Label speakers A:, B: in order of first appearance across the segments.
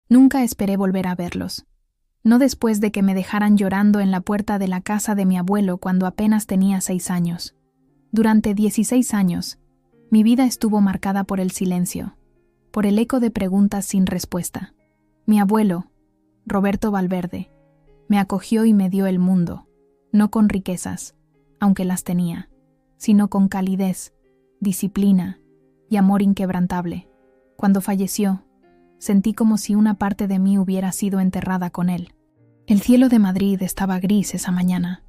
A: Nunca esperé volver a verlos. No después de que me dejaran llorando en la puerta de la casa de mi abuelo cuando apenas tenía 6 años. Durante 16 años, mi vida estuvo marcada por el silencio, por el eco de preguntas sin respuesta. Mi abuelo, Roberto Valverde, me acogió y me dio el mundo, no con riquezas, aunque las tenía, sino con calidez, disciplina y amor inquebrantable. Cuando falleció, sentí como si una parte de mí hubiera sido enterrada con él. El cielo de Madrid estaba gris esa mañana,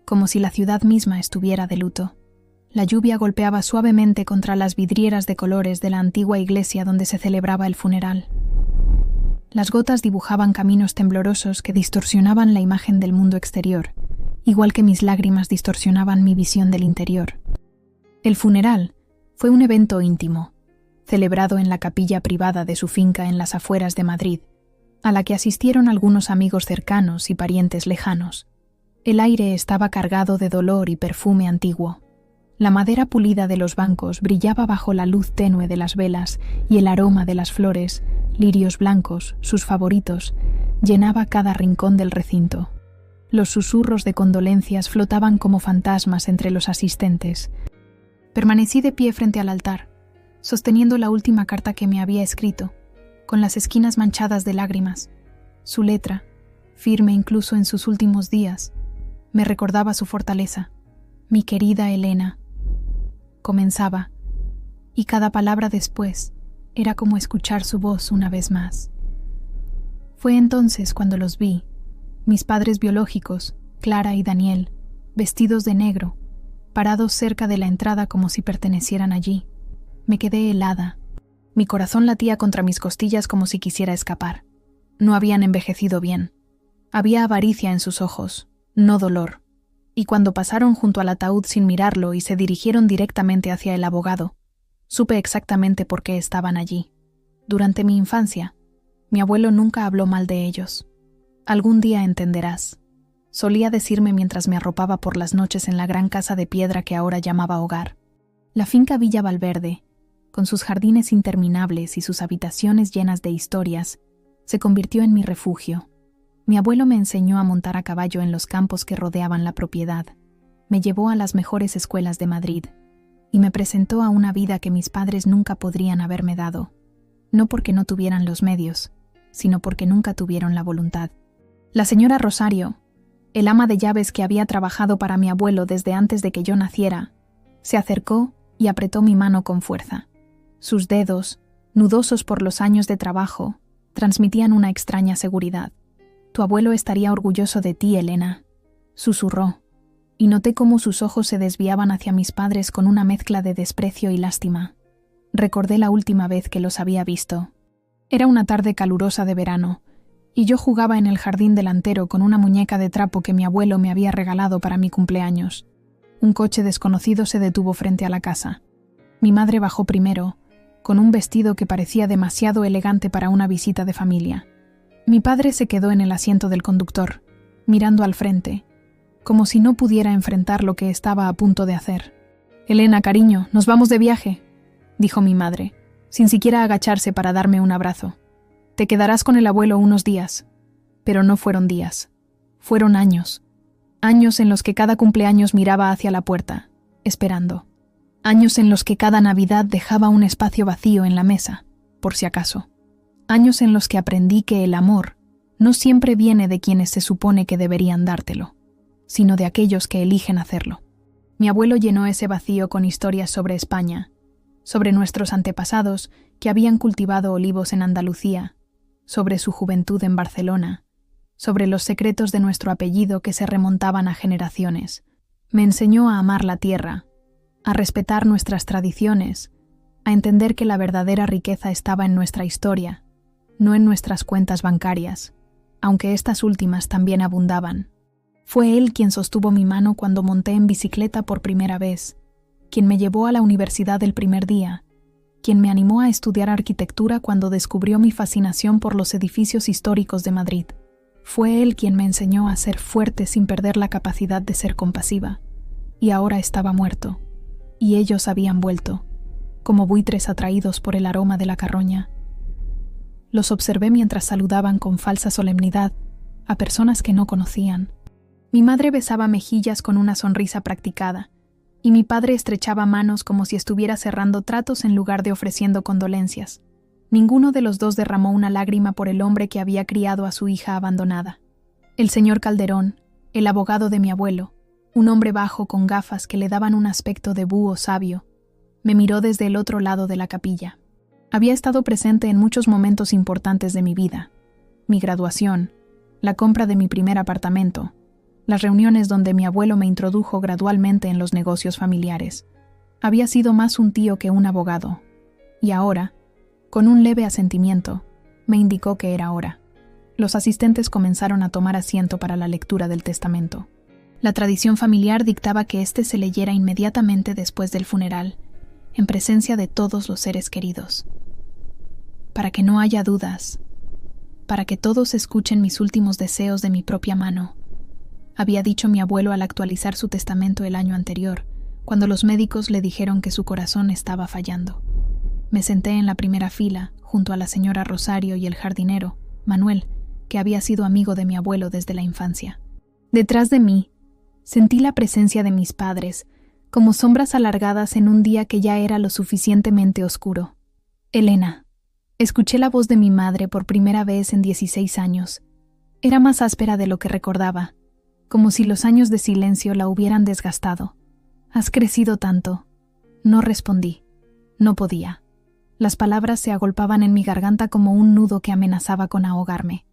A: como si la ciudad misma estuviera de luto. La lluvia golpeaba suavemente contra las vidrieras de colores de la antigua iglesia donde se celebraba el funeral. Las gotas dibujaban caminos temblorosos que distorsionaban la imagen del mundo exterior, igual que mis lágrimas distorsionaban mi visión del interior. El funeral fue un evento íntimo, celebrado en la capilla privada de su finca en las afueras de Madrid, a la que asistieron algunos amigos cercanos y parientes lejanos. El aire estaba cargado de dolor y perfume antiguo. La madera pulida de los bancos brillaba bajo la luz tenue de las velas y el aroma de las flores, lirios blancos, sus favoritos, llenaba cada rincón del recinto. Los susurros de condolencias flotaban como fantasmas entre los asistentes. Permanecí de pie frente al altar, sosteniendo la última carta que me había escrito, con las esquinas manchadas de lágrimas. Su letra, firme incluso en sus últimos días, me recordaba su fortaleza. Mi querida Elena. Comenzaba, y cada palabra después era como escuchar su voz una vez más. Fue entonces cuando los vi, mis padres biológicos, Clara y Daniel, vestidos de negro, parados cerca de la entrada como si pertenecieran allí. Me quedé helada. Mi corazón latía contra mis costillas como si quisiera escapar. No habían envejecido bien. Había avaricia en sus ojos, no dolor. Y cuando pasaron junto al ataúd sin mirarlo y se dirigieron directamente hacia el abogado, supe exactamente por qué estaban allí. Durante mi infancia, mi abuelo nunca habló mal de ellos. Algún día entenderás, solía decirme mientras me arropaba por las noches en la gran casa de piedra que ahora llamaba hogar. La finca Villa Valverde, con sus jardines interminables y sus habitaciones llenas de historias, se convirtió en mi refugio. Mi abuelo me enseñó a montar a caballo en los campos que rodeaban la propiedad, me llevó a las mejores escuelas de Madrid y me presentó a una vida que mis padres nunca podrían haberme dado, no porque no tuvieran los medios, sino porque nunca tuvieron la voluntad. La señora Rosario, el ama de llaves que había trabajado para mi abuelo desde antes de que yo naciera, se acercó y apretó mi mano con fuerza. Sus dedos, nudosos por los años de trabajo, transmitían una extraña seguridad. «Tu abuelo estaría orgulloso de ti, Elena», susurró, y noté cómo sus ojos se desviaban hacia mis padres con una mezcla de desprecio y lástima. Recordé la última vez que los había visto. Era una tarde calurosa de verano, y yo jugaba en el jardín delantero con una muñeca de trapo que mi abuelo me había regalado para mi cumpleaños. Un coche desconocido se detuvo frente a la casa. Mi madre bajó primero, con un vestido que parecía demasiado elegante para una visita de familia. Mi padre se quedó en el asiento del conductor, mirando al frente, como si no pudiera enfrentar lo que estaba a punto de hacer. «Elena, cariño, nos vamos de viaje», dijo mi madre, sin siquiera agacharse para darme un abrazo. «Te quedarás con el abuelo unos días». Pero no fueron días, fueron años. Años en los que cada cumpleaños miraba hacia la puerta, esperando. Años en los que cada Navidad dejaba un espacio vacío en la mesa, por si acaso. Años en los que aprendí que el amor no siempre viene de quienes se supone que deberían dártelo, sino de aquellos que eligen hacerlo. Mi abuelo llenó ese vacío con historias sobre España, sobre nuestros antepasados que habían cultivado olivos en Andalucía, sobre su juventud en Barcelona, sobre los secretos de nuestro apellido que se remontaban a generaciones. Me enseñó a amar la tierra, a respetar nuestras tradiciones, a entender que la verdadera riqueza estaba en nuestra historia, no en nuestras cuentas bancarias, aunque estas últimas también abundaban. Fue él quien sostuvo mi mano cuando monté en bicicleta por primera vez, quien me llevó a la universidad el primer día, quien me animó a estudiar arquitectura cuando descubrió mi fascinación por los edificios históricos de Madrid. Fue él quien me enseñó a ser fuerte sin perder la capacidad de ser compasiva. Y ahora estaba muerto, y ellos habían vuelto, como buitres atraídos por el aroma de la carroña. Los observé mientras saludaban con falsa solemnidad a personas que no conocían. Mi madre besaba mejillas con una sonrisa practicada, y mi padre estrechaba manos como si estuviera cerrando tratos en lugar de ofreciendo condolencias. Ninguno de los dos derramó una lágrima por el hombre que había criado a su hija abandonada. El señor Calderón, el abogado de mi abuelo, un hombre bajo con gafas que le daban un aspecto de búho sabio, me miró desde el otro lado de la capilla. Había estado presente en muchos momentos importantes de mi vida: mi graduación, la compra de mi primer apartamento, las reuniones donde mi abuelo me introdujo gradualmente en los negocios familiares. Había sido más un tío que un abogado, y ahora, con un leve asentimiento, me indicó que era hora. Los asistentes comenzaron a tomar asiento para la lectura del testamento. La tradición familiar dictaba que éste se leyera inmediatamente después del funeral, en presencia de todos los seres queridos. Para que no haya dudas, para que todos escuchen mis últimos deseos de mi propia mano, había dicho mi abuelo al actualizar su testamento el año anterior, cuando los médicos le dijeron que su corazón estaba fallando. Me senté en la primera fila, junto a la señora Rosario y el jardinero, Manuel, que había sido amigo de mi abuelo desde la infancia. Detrás de mí, sentí la presencia de mis padres, como sombras alargadas en un día que ya era lo suficientemente oscuro. Elena. Escuché la voz de mi madre por primera vez en 16 años. Era más áspera de lo que recordaba, como si los años de silencio la hubieran desgastado. «Has crecido tanto». No respondí. No podía. Las palabras se agolpaban en mi garganta como un nudo que amenazaba con ahogarme.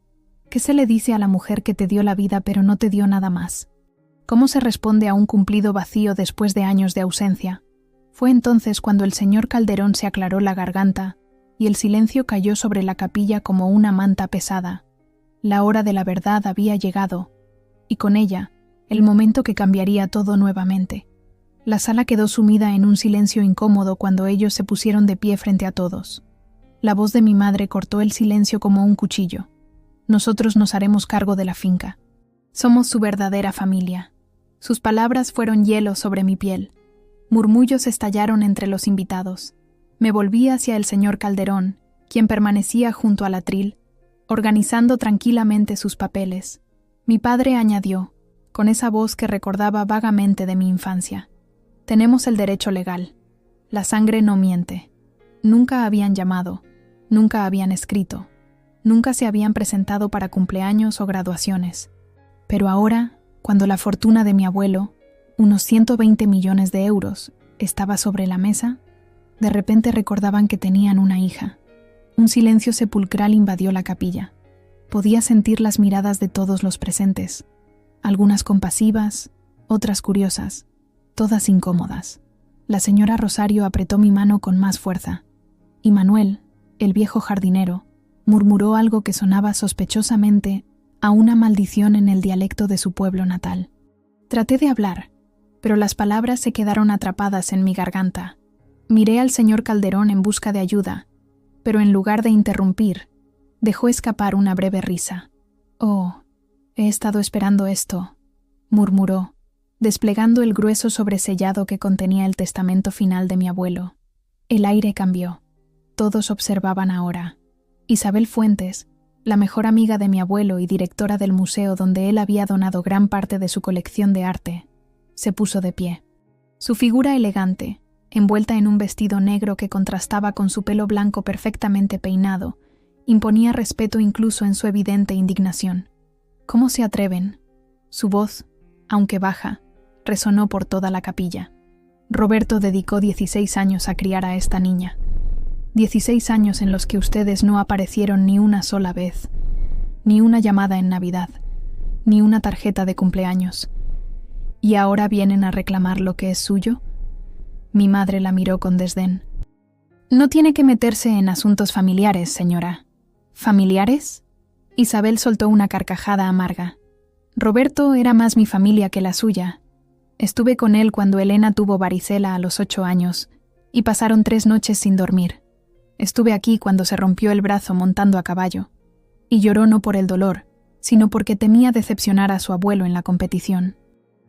A: ¿Qué se le dice a la mujer que te dio la vida pero no te dio nada más? ¿Cómo se responde a un cumplido vacío después de años de ausencia? Fue entonces cuando el señor Calderón se aclaró la garganta y el silencio cayó sobre la capilla como una manta pesada. La hora de la verdad había llegado, y con ella, el momento que cambiaría todo nuevamente. La sala quedó sumida en un silencio incómodo cuando ellos se pusieron de pie frente a todos. La voz de mi madre cortó el silencio como un cuchillo. Nosotros nos haremos cargo de la finca. Somos su verdadera familia. Sus palabras fueron hielo sobre mi piel. Murmullos estallaron entre los invitados. Me volví hacia el señor Calderón, quien permanecía junto al atril, organizando tranquilamente sus papeles. Mi padre añadió, con esa voz que recordaba vagamente de mi infancia: «Tenemos el derecho legal. La sangre no miente». Nunca habían llamado, nunca habían escrito, nunca se habían presentado para cumpleaños o graduaciones. Pero ahora, cuando la fortuna de mi abuelo, unos 120 millones de euros, estaba sobre la mesa, de repente recordaban que tenían una hija. Un silencio sepulcral invadió la capilla. Podía sentir las miradas de todos los presentes, algunas compasivas, otras curiosas, todas incómodas. La señora Rosario apretó mi mano con más fuerza, y Manuel, el viejo jardinero, murmuró algo que sonaba sospechosamente a una maldición en el dialecto de su pueblo natal. Traté de hablar, pero las palabras se quedaron atrapadas en mi garganta. Miré al señor Calderón en busca de ayuda, pero en lugar de interrumpir, dejó escapar una breve risa. «Oh, he estado esperando esto», murmuró, desplegando el grueso sobresellado que contenía el testamento final de mi abuelo. El aire cambió. Todos observaban ahora. Isabel Fuentes, la mejor amiga de mi abuelo y directora del museo donde él había donado gran parte de su colección de arte, se puso de pie. Su figura elegante, envuelta en un vestido negro que contrastaba con su pelo blanco perfectamente peinado, imponía respeto incluso en su evidente indignación. «¿Cómo se atreven?». Su voz, aunque baja, resonó por toda la capilla. «Roberto dedicó 16 años a criar a esta niña. 16 años en los que ustedes no aparecieron ni una sola vez, ni una llamada en Navidad, ni una tarjeta de cumpleaños. ¿Y ahora vienen a reclamar lo que es suyo?». Mi madre la miró con desdén. «No tiene que meterse en asuntos familiares, señora». «¿Familiares?». Isabel soltó una carcajada amarga. «Roberto era más mi familia que la suya. Estuve con él cuando Elena tuvo varicela a los 8 años, y pasaron 3 noches sin dormir. Estuve aquí cuando se rompió el brazo montando a caballo, y lloró no por el dolor, sino porque temía decepcionar a su abuelo en la competición.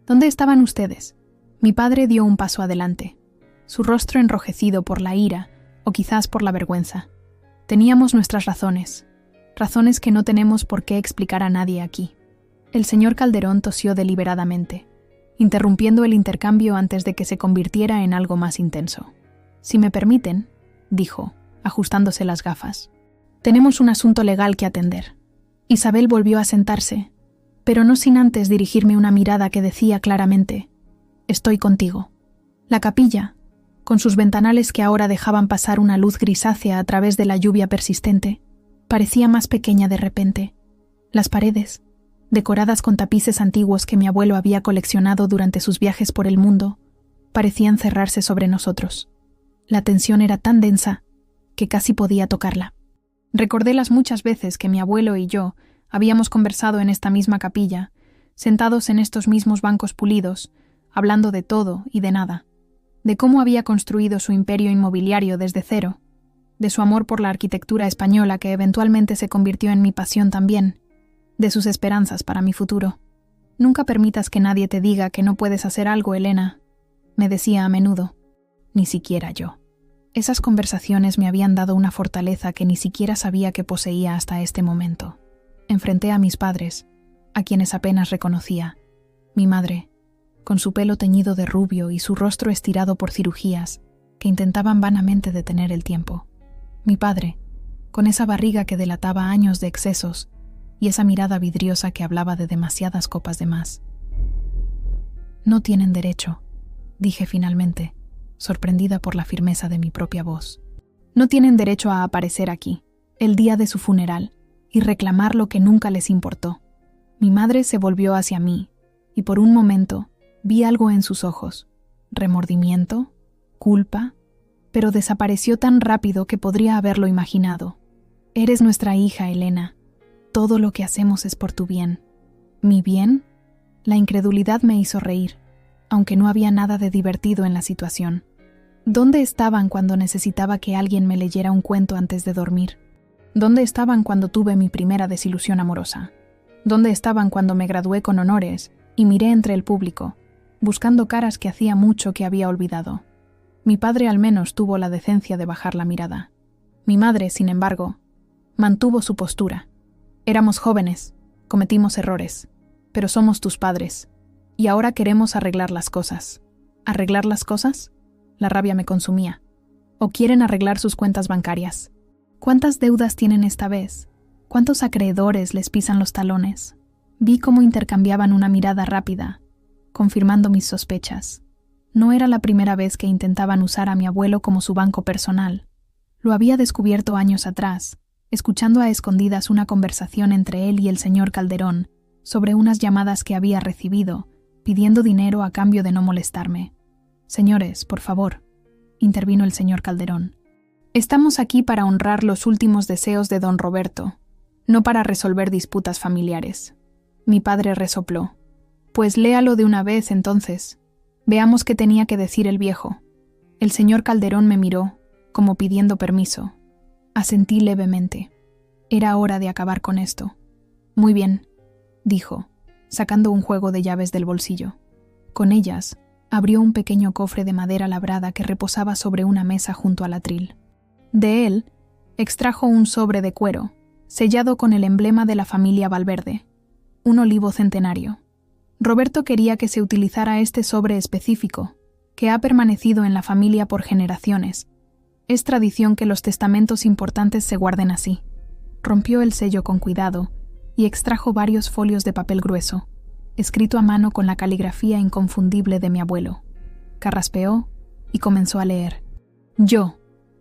A: ¿Dónde estaban ustedes?». Mi padre dio un paso adelante, su rostro enrojecido por la ira o quizás por la vergüenza. Teníamos nuestras razones, razones que no tenemos por qué explicar a nadie aquí. El señor Calderón tosió deliberadamente, interrumpiendo el intercambio antes de que se convirtiera en algo más intenso. «Si me permiten», dijo, ajustándose las gafas, «tenemos un asunto legal que atender». Isabel volvió a sentarse, pero no sin antes dirigirme una mirada que decía claramente: «Estoy contigo». La capilla, con sus ventanales que ahora dejaban pasar una luz grisácea a través de la lluvia persistente, parecía más pequeña de repente. Las paredes, decoradas con tapices antiguos que mi abuelo había coleccionado durante sus viajes por el mundo, parecían cerrarse sobre nosotros. La tensión era tan densa que casi podía tocarla. Recordé las muchas veces que mi abuelo y yo habíamos conversado en esta misma capilla, sentados en estos mismos bancos pulidos, hablando de todo y de nada, de cómo había construido su imperio inmobiliario desde cero, de su amor por la arquitectura española que eventualmente se convirtió en mi pasión también, de sus esperanzas para mi futuro. «Nunca permitas que nadie te diga que no puedes hacer algo, Elena», me decía a menudo, ni siquiera yo. Esas conversaciones me habían dado una fortaleza que ni siquiera sabía que poseía hasta este momento. Enfrenté a mis padres, a quienes apenas reconocía. Mi madre, con su pelo teñido de rubio y su rostro estirado por cirugías que intentaban vanamente detener el tiempo. Mi padre, con esa barriga que delataba años de excesos y esa mirada vidriosa que hablaba de demasiadas copas de más. «No tienen derecho», dije finalmente, sorprendida por la firmeza de mi propia voz. «No tienen derecho a aparecer aquí, el día de su funeral, y reclamar lo que nunca les importó». Mi madre se volvió hacia mí, y por un momento vi algo en sus ojos, remordimiento, culpa, pero desapareció tan rápido que podría haberlo imaginado. «Eres nuestra hija, Elena. Todo lo que hacemos es por tu bien». ¿Mi bien? La incredulidad me hizo reír, aunque no había nada de divertido en la situación. ¿Dónde estaban cuando necesitaba que alguien me leyera un cuento antes de dormir? ¿Dónde estaban cuando tuve mi primera desilusión amorosa? ¿Dónde estaban cuando me gradué con honores y miré entre el público, buscando caras que hacía mucho que había olvidado? Mi padre al menos tuvo la decencia de bajar la mirada. Mi madre, sin embargo, mantuvo su postura. «Éramos jóvenes, cometimos errores, pero somos tus padres, y ahora queremos arreglar las cosas». ¿Arreglar las cosas? La rabia me consumía. ¿O quieren arreglar sus cuentas bancarias? ¿Cuántas deudas tienen esta vez? ¿Cuántos acreedores les pisan los talones? Vi cómo intercambiaban una mirada rápida, confirmando mis sospechas. No era la primera vez que intentaban usar a mi abuelo como su banco personal. Lo había descubierto años atrás, escuchando a escondidas una conversación entre él y el señor Calderón sobre unas llamadas que había recibido, pidiendo dinero a cambio de no molestarme. «Señores, por favor», intervino el señor Calderón. «Estamos aquí para honrar los últimos deseos de don Roberto, no para resolver disputas familiares». Mi padre resopló. «Pues léalo de una vez, entonces. Veamos qué tenía que decir el viejo». El señor Calderón me miró, como pidiendo permiso. Asentí levemente. Era hora de acabar con esto. «Muy bien», dijo, sacando un juego de llaves del bolsillo. Con ellas, abrió un pequeño cofre de madera labrada que reposaba sobre una mesa junto al atril. De él, extrajo un sobre de cuero, sellado con el emblema de la familia Valverde, un olivo centenario. Roberto quería que se utilizara este sobre específico, que ha permanecido en la familia por generaciones. Es tradición que los testamentos importantes se guarden así. Rompió el sello con cuidado y extrajo varios folios de papel grueso, escrito a mano con la caligrafía inconfundible de mi abuelo. Carraspeó y comenzó a leer. «Yo,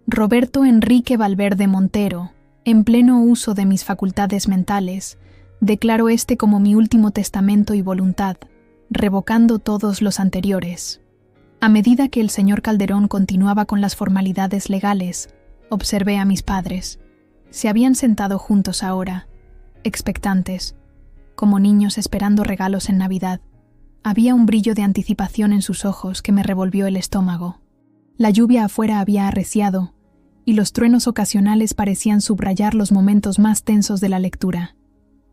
A: Roberto Enrique Valverde Montero, en pleno uso de mis facultades mentales, declaro este como mi último testamento y voluntad, revocando todos los anteriores». A medida que el señor Calderón continuaba con las formalidades legales, observé a mis padres. Se habían sentado juntos ahora, expectantes, como niños esperando regalos en Navidad. Había un brillo de anticipación en sus ojos que me revolvió el estómago. La lluvia afuera había arreciado, y los truenos ocasionales parecían subrayar los momentos más tensos de la lectura.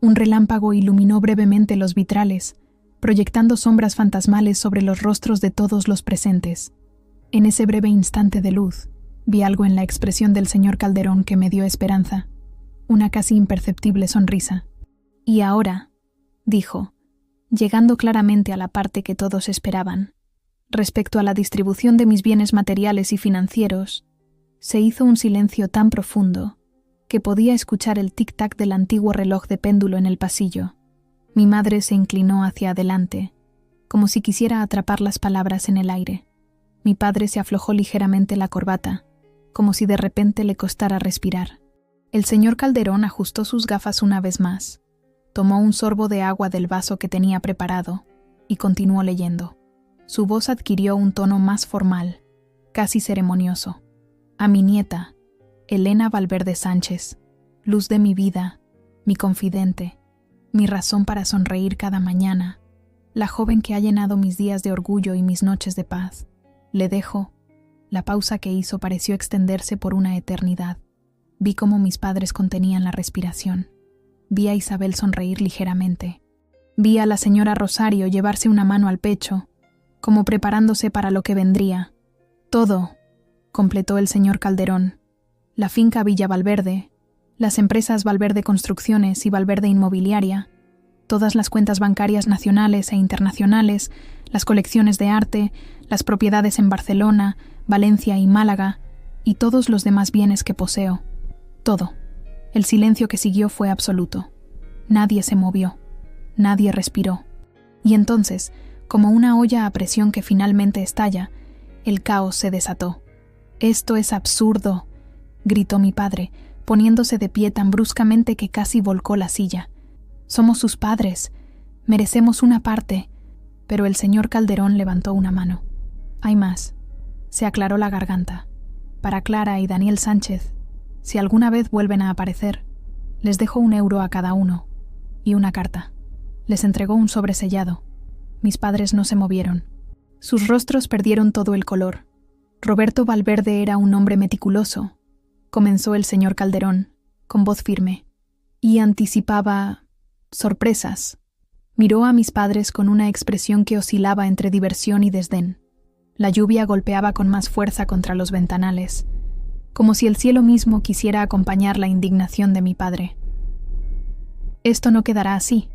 A: Un relámpago iluminó brevemente los vitrales, proyectando sombras fantasmales sobre los rostros de todos los presentes. En ese breve instante de luz, Vi algo en la expresión del señor Calderón que me dio esperanza, una casi imperceptible sonrisa. «Y ahora», dijo, llegando claramente a la parte que todos esperaban, respecto a la distribución de mis bienes materiales y financieros, se hizo un silencio tan profundo que podía escuchar el tic-tac del antiguo reloj de péndulo en el pasillo. Mi madre se inclinó hacia adelante, como si quisiera atrapar las palabras en el aire. Mi padre se aflojó ligeramente la corbata, como si de repente le costara respirar. El señor Calderón ajustó sus gafas una vez más, tomó un sorbo de agua del vaso que tenía preparado y continuó leyendo. Su voz adquirió un tono más formal, casi ceremonioso. A mi nieta, Elena Valverde Sánchez, luz de mi vida, mi confidente, mi razón para sonreír cada mañana, la joven que ha llenado mis días de orgullo y mis noches de paz. Le dejo. La pausa que hizo pareció extenderse por una eternidad. Vi cómo mis padres contenían la respiración. Vi a Isabel sonreír ligeramente. Vi a la señora Rosario llevarse una mano al pecho, como preparándose para lo que vendría. Todo, completó el señor Calderón. La finca Villa Valverde, las empresas Valverde Construcciones y Valverde Inmobiliaria, todas las cuentas bancarias nacionales e internacionales, las colecciones de arte, las propiedades en Barcelona, Valencia y Málaga, y todos los demás bienes que poseo. Todo. El silencio que siguió fue absoluto. Nadie se movió. Nadie respiró. Y entonces, como una olla a presión que finalmente estalla, el caos se desató. «Esto es absurdo», gritó mi padre, poniéndose de pie tan bruscamente que casi volcó la silla. «Somos sus padres. Merecemos una parte». Pero el señor Calderón levantó una mano. «Hay más». Se aclaró la garganta. «Para Clara y Daniel Sánchez, si alguna vez vuelven a aparecer, les dejo 1 euro a cada uno y una carta». Les entregó un sobre sellado. Mis padres no se movieron. Sus rostros perdieron todo el color. Roberto Valverde era un hombre meticuloso, comenzó el señor Calderón, con voz firme, y anticipaba sorpresas. Miró a mis padres con una expresión que oscilaba entre diversión y desdén. La lluvia golpeaba con más fuerza contra los ventanales, como si el cielo mismo quisiera acompañar la indignación de mi padre. «Esto no quedará así».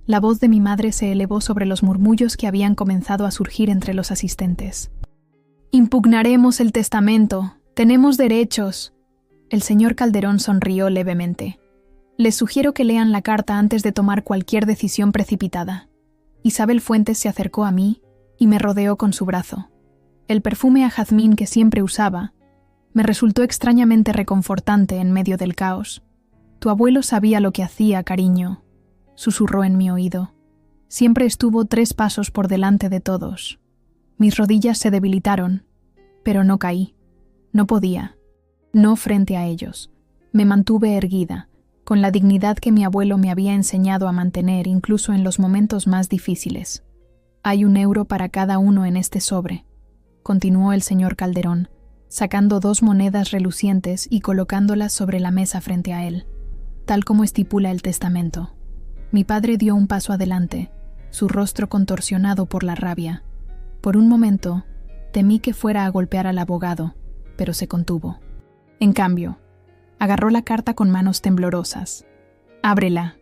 A: La voz de mi madre se elevó sobre los murmullos que habían comenzado a surgir entre los asistentes. «Impugnaremos el testamento. Tenemos derechos». El señor Calderón sonrió levemente. «Les sugiero que lean la carta antes de tomar cualquier decisión precipitada». Isabel Fuentes se acercó a mí y me rodeó con su brazo. El perfume a jazmín que siempre usaba me resultó extrañamente reconfortante en medio del caos. «Tu abuelo sabía lo que hacía, cariño», susurró en mi oído. «Siempre estuvo 3 pasos por delante de todos». Mis rodillas se debilitaron, pero no caí. No podía. No frente a ellos. Me mantuve erguida, con la dignidad que mi abuelo me había enseñado a mantener incluso en los momentos más difíciles. «Hay 1 euro para cada uno en este sobre», continuó el señor Calderón, sacando 2 monedas relucientes y colocándolas sobre la mesa frente a él, tal como estipula el testamento. Mi padre dio un paso adelante, su rostro contorsionado por la rabia. Por un momento, temí que fuera a golpear al abogado, pero se contuvo. En cambio, agarró la carta con manos temblorosas. «Ábrela»,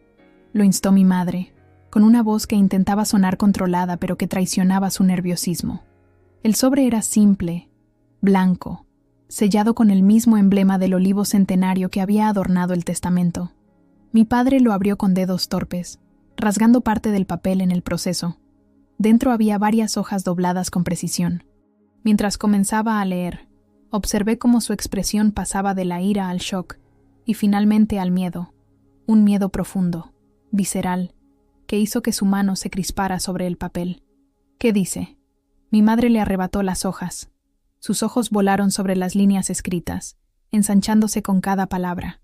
A: lo instó mi madre, con una voz que intentaba sonar controlada pero que traicionaba su nerviosismo. El sobre era simple, blanco, sellado con el mismo emblema del olivo centenario que había adornado el testamento. Mi padre lo abrió con dedos torpes, rasgando parte del papel en el proceso. Dentro había varias hojas dobladas con precisión. Mientras comenzaba a leer, observé cómo su expresión pasaba de la ira al shock y finalmente al miedo, un miedo profundo, visceral, que hizo que su mano se crispara sobre el papel. «¿Qué dice?» Mi madre le arrebató las hojas. Sus ojos volaron sobre las líneas escritas, ensanchándose con cada palabra.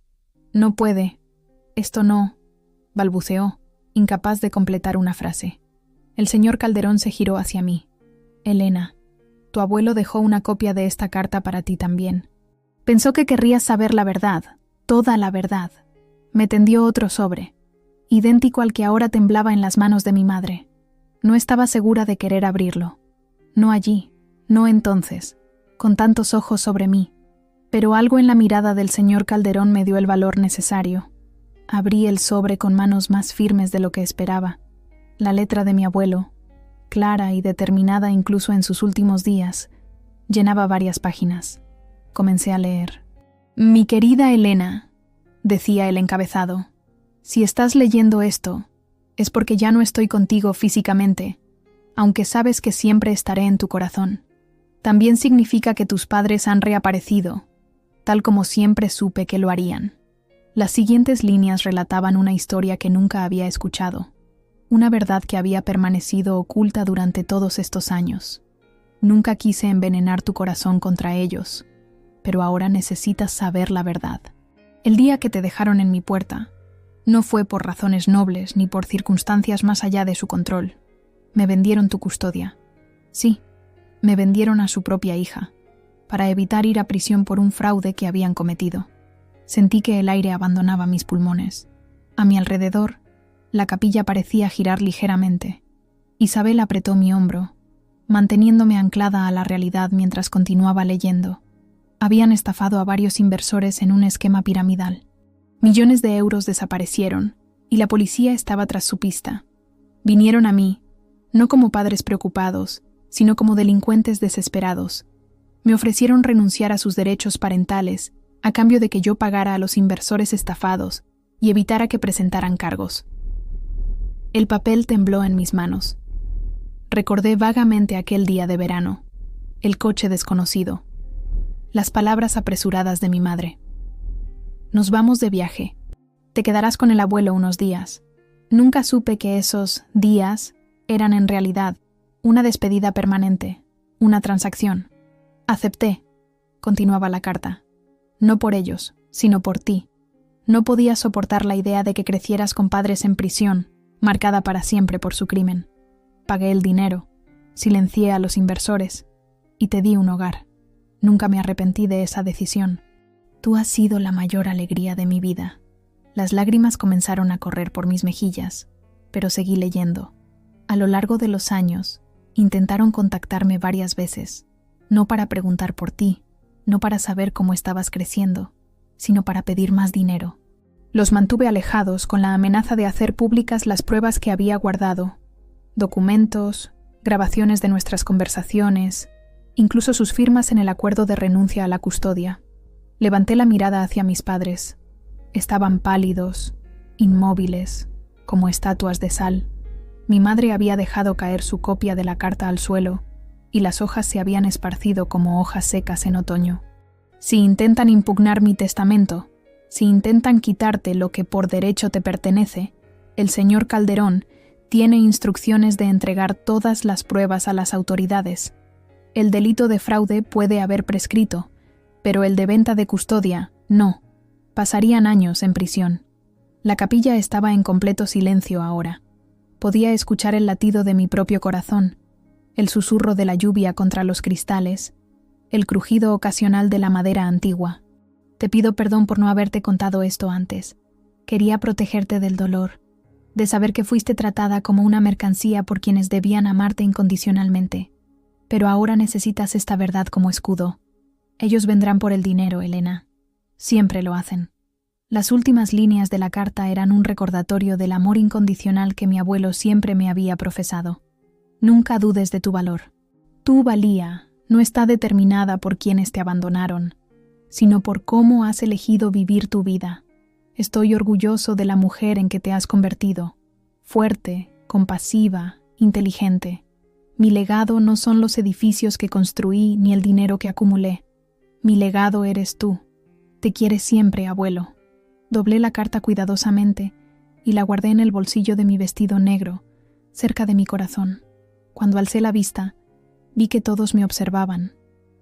A: «No puede. Esto no», balbuceó, incapaz de completar una frase. El señor Calderón se giró hacia mí. «Elena, tu abuelo dejó una copia de esta carta para ti también. Pensó que querrías saber la verdad, toda la verdad». Me tendió otro sobre, idéntico al que ahora temblaba en las manos de mi madre. No estaba segura de querer abrirlo. No allí, no entonces. con tantos ojos sobre mí, pero algo en la mirada del señor Calderón me dio el valor necesario. Abrí el sobre con manos más firmes de lo que esperaba. La letra de mi abuelo, clara y determinada incluso en sus últimos días, llenaba varias páginas. Comencé a leer. «Mi querida Elena», decía el encabezado, «si estás leyendo esto, es porque ya no estoy contigo físicamente, aunque sabes que siempre estaré en tu corazón. También significa que tus padres han reaparecido, tal como siempre supe que lo harían». Las siguientes líneas relataban una historia que nunca había escuchado, una verdad que había permanecido oculta durante todos estos años. Nunca quise envenenar tu corazón contra ellos, pero ahora necesitas saber la verdad. El día que te dejaron en mi puerta, no fue por razones nobles ni por circunstancias más allá de su control. Me vendieron tu custodia. Sí, me vendieron a su propia hija, para evitar ir a prisión por un fraude que habían cometido. Sentí que el aire abandonaba mis pulmones. A mi alrededor, la capilla parecía girar ligeramente. Isabel apretó mi hombro, manteniéndome anclada a la realidad mientras continuaba leyendo. Habían estafado a varios inversores en un esquema piramidal. Millones de euros desaparecieron, y la policía estaba tras su pista. Vinieron a mí, no como padres preocupados, sino como delincuentes desesperados. Me ofrecieron renunciar a sus derechos parentales a cambio de que yo pagara a los inversores estafados y evitara que presentaran cargos. El papel tembló en mis manos. Recordé vagamente aquel día de verano, el coche desconocido, las palabras apresuradas de mi madre. «Nos vamos de viaje. Te quedarás con el abuelo unos días». Nunca supe que esos días eran en realidad una despedida permanente, una transacción. «Acepté», continuaba la carta. «No por ellos, sino por ti. No podía soportar la idea de que crecieras con padres en prisión, marcada para siempre por su crimen. Pagué el dinero, silencié a los inversores y te di un hogar. Nunca me arrepentí de esa decisión. Tú has sido la mayor alegría de mi vida». Las lágrimas comenzaron a correr por mis mejillas, pero seguí leyendo. A lo largo de los años, intentaron contactarme varias veces, no para preguntar por ti, no para saber cómo estabas creciendo, sino para pedir más dinero. Los mantuve alejados con la amenaza de hacer públicas las pruebas que había guardado, documentos, grabaciones de nuestras conversaciones, incluso sus firmas en el acuerdo de renuncia a la custodia. Levanté la mirada hacia mis padres. Estaban pálidos, inmóviles, como estatuas de sal. Mi madre había dejado caer su copia de la carta al suelo, y las hojas se habían esparcido como hojas secas en otoño. «Si intentan impugnar mi testamento, si intentan quitarte lo que por derecho te pertenece, el señor Calderón tiene instrucciones de entregar todas las pruebas a las autoridades. El delito de fraude puede haber prescrito, pero el de venta de custodia, no. Pasarían años en prisión». La capilla estaba en completo silencio ahora. Podía escuchar el latido de mi propio corazón, el susurro de la lluvia contra los cristales, el crujido ocasional de la madera antigua. «Te pido perdón por no haberte contado esto antes. Quería protegerte del dolor, de saber que fuiste tratada como una mercancía por quienes debían amarte incondicionalmente. Pero ahora necesitas esta verdad como escudo. Ellos vendrán por el dinero, Elena. Siempre lo hacen». Las últimas líneas de la carta eran un recordatorio del amor incondicional que mi abuelo siempre me había profesado. «Nunca dudes de tu valor. Tu valía no está determinada por quienes te abandonaron, sino por cómo has elegido vivir tu vida. Estoy orgulloso de la mujer en que te has convertido, fuerte, compasiva, inteligente. Mi legado no son los edificios que construí ni el dinero que acumulé. Mi legado eres tú. Te quiere siempre, abuelo». Doblé la carta cuidadosamente y la guardé en el bolsillo de mi vestido negro, cerca de mi corazón. Cuando alcé la vista, vi que todos me observaban,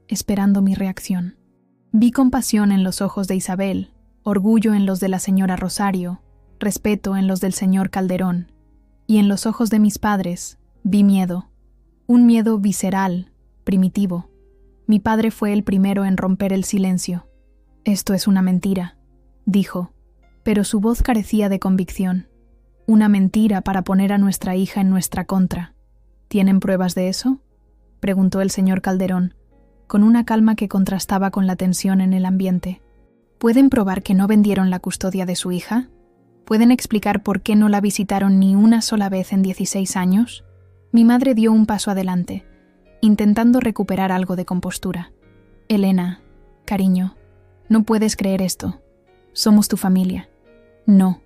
A: esperando mi reacción. Vi compasión en los ojos de Isabel, orgullo en los de la señora Rosario, respeto en los del señor Calderón, y en los ojos de mis padres vi miedo, un miedo visceral, primitivo. Mi padre fue el primero en romper el silencio. «Esto es una mentira», dijo, pero su voz carecía de convicción. «Una mentira para poner a nuestra hija en nuestra contra. ¿Tienen pruebas de eso?», preguntó el señor Calderón, con una calma que contrastaba con la tensión en el ambiente. ¿Pueden probar que no vendieron la custodia de su hija? ¿Pueden explicar por qué no la visitaron ni una sola vez en 16 años? Mi madre dio un paso adelante, intentando recuperar algo de compostura. Elena, cariño, no puedes creer esto. Somos tu familia. No,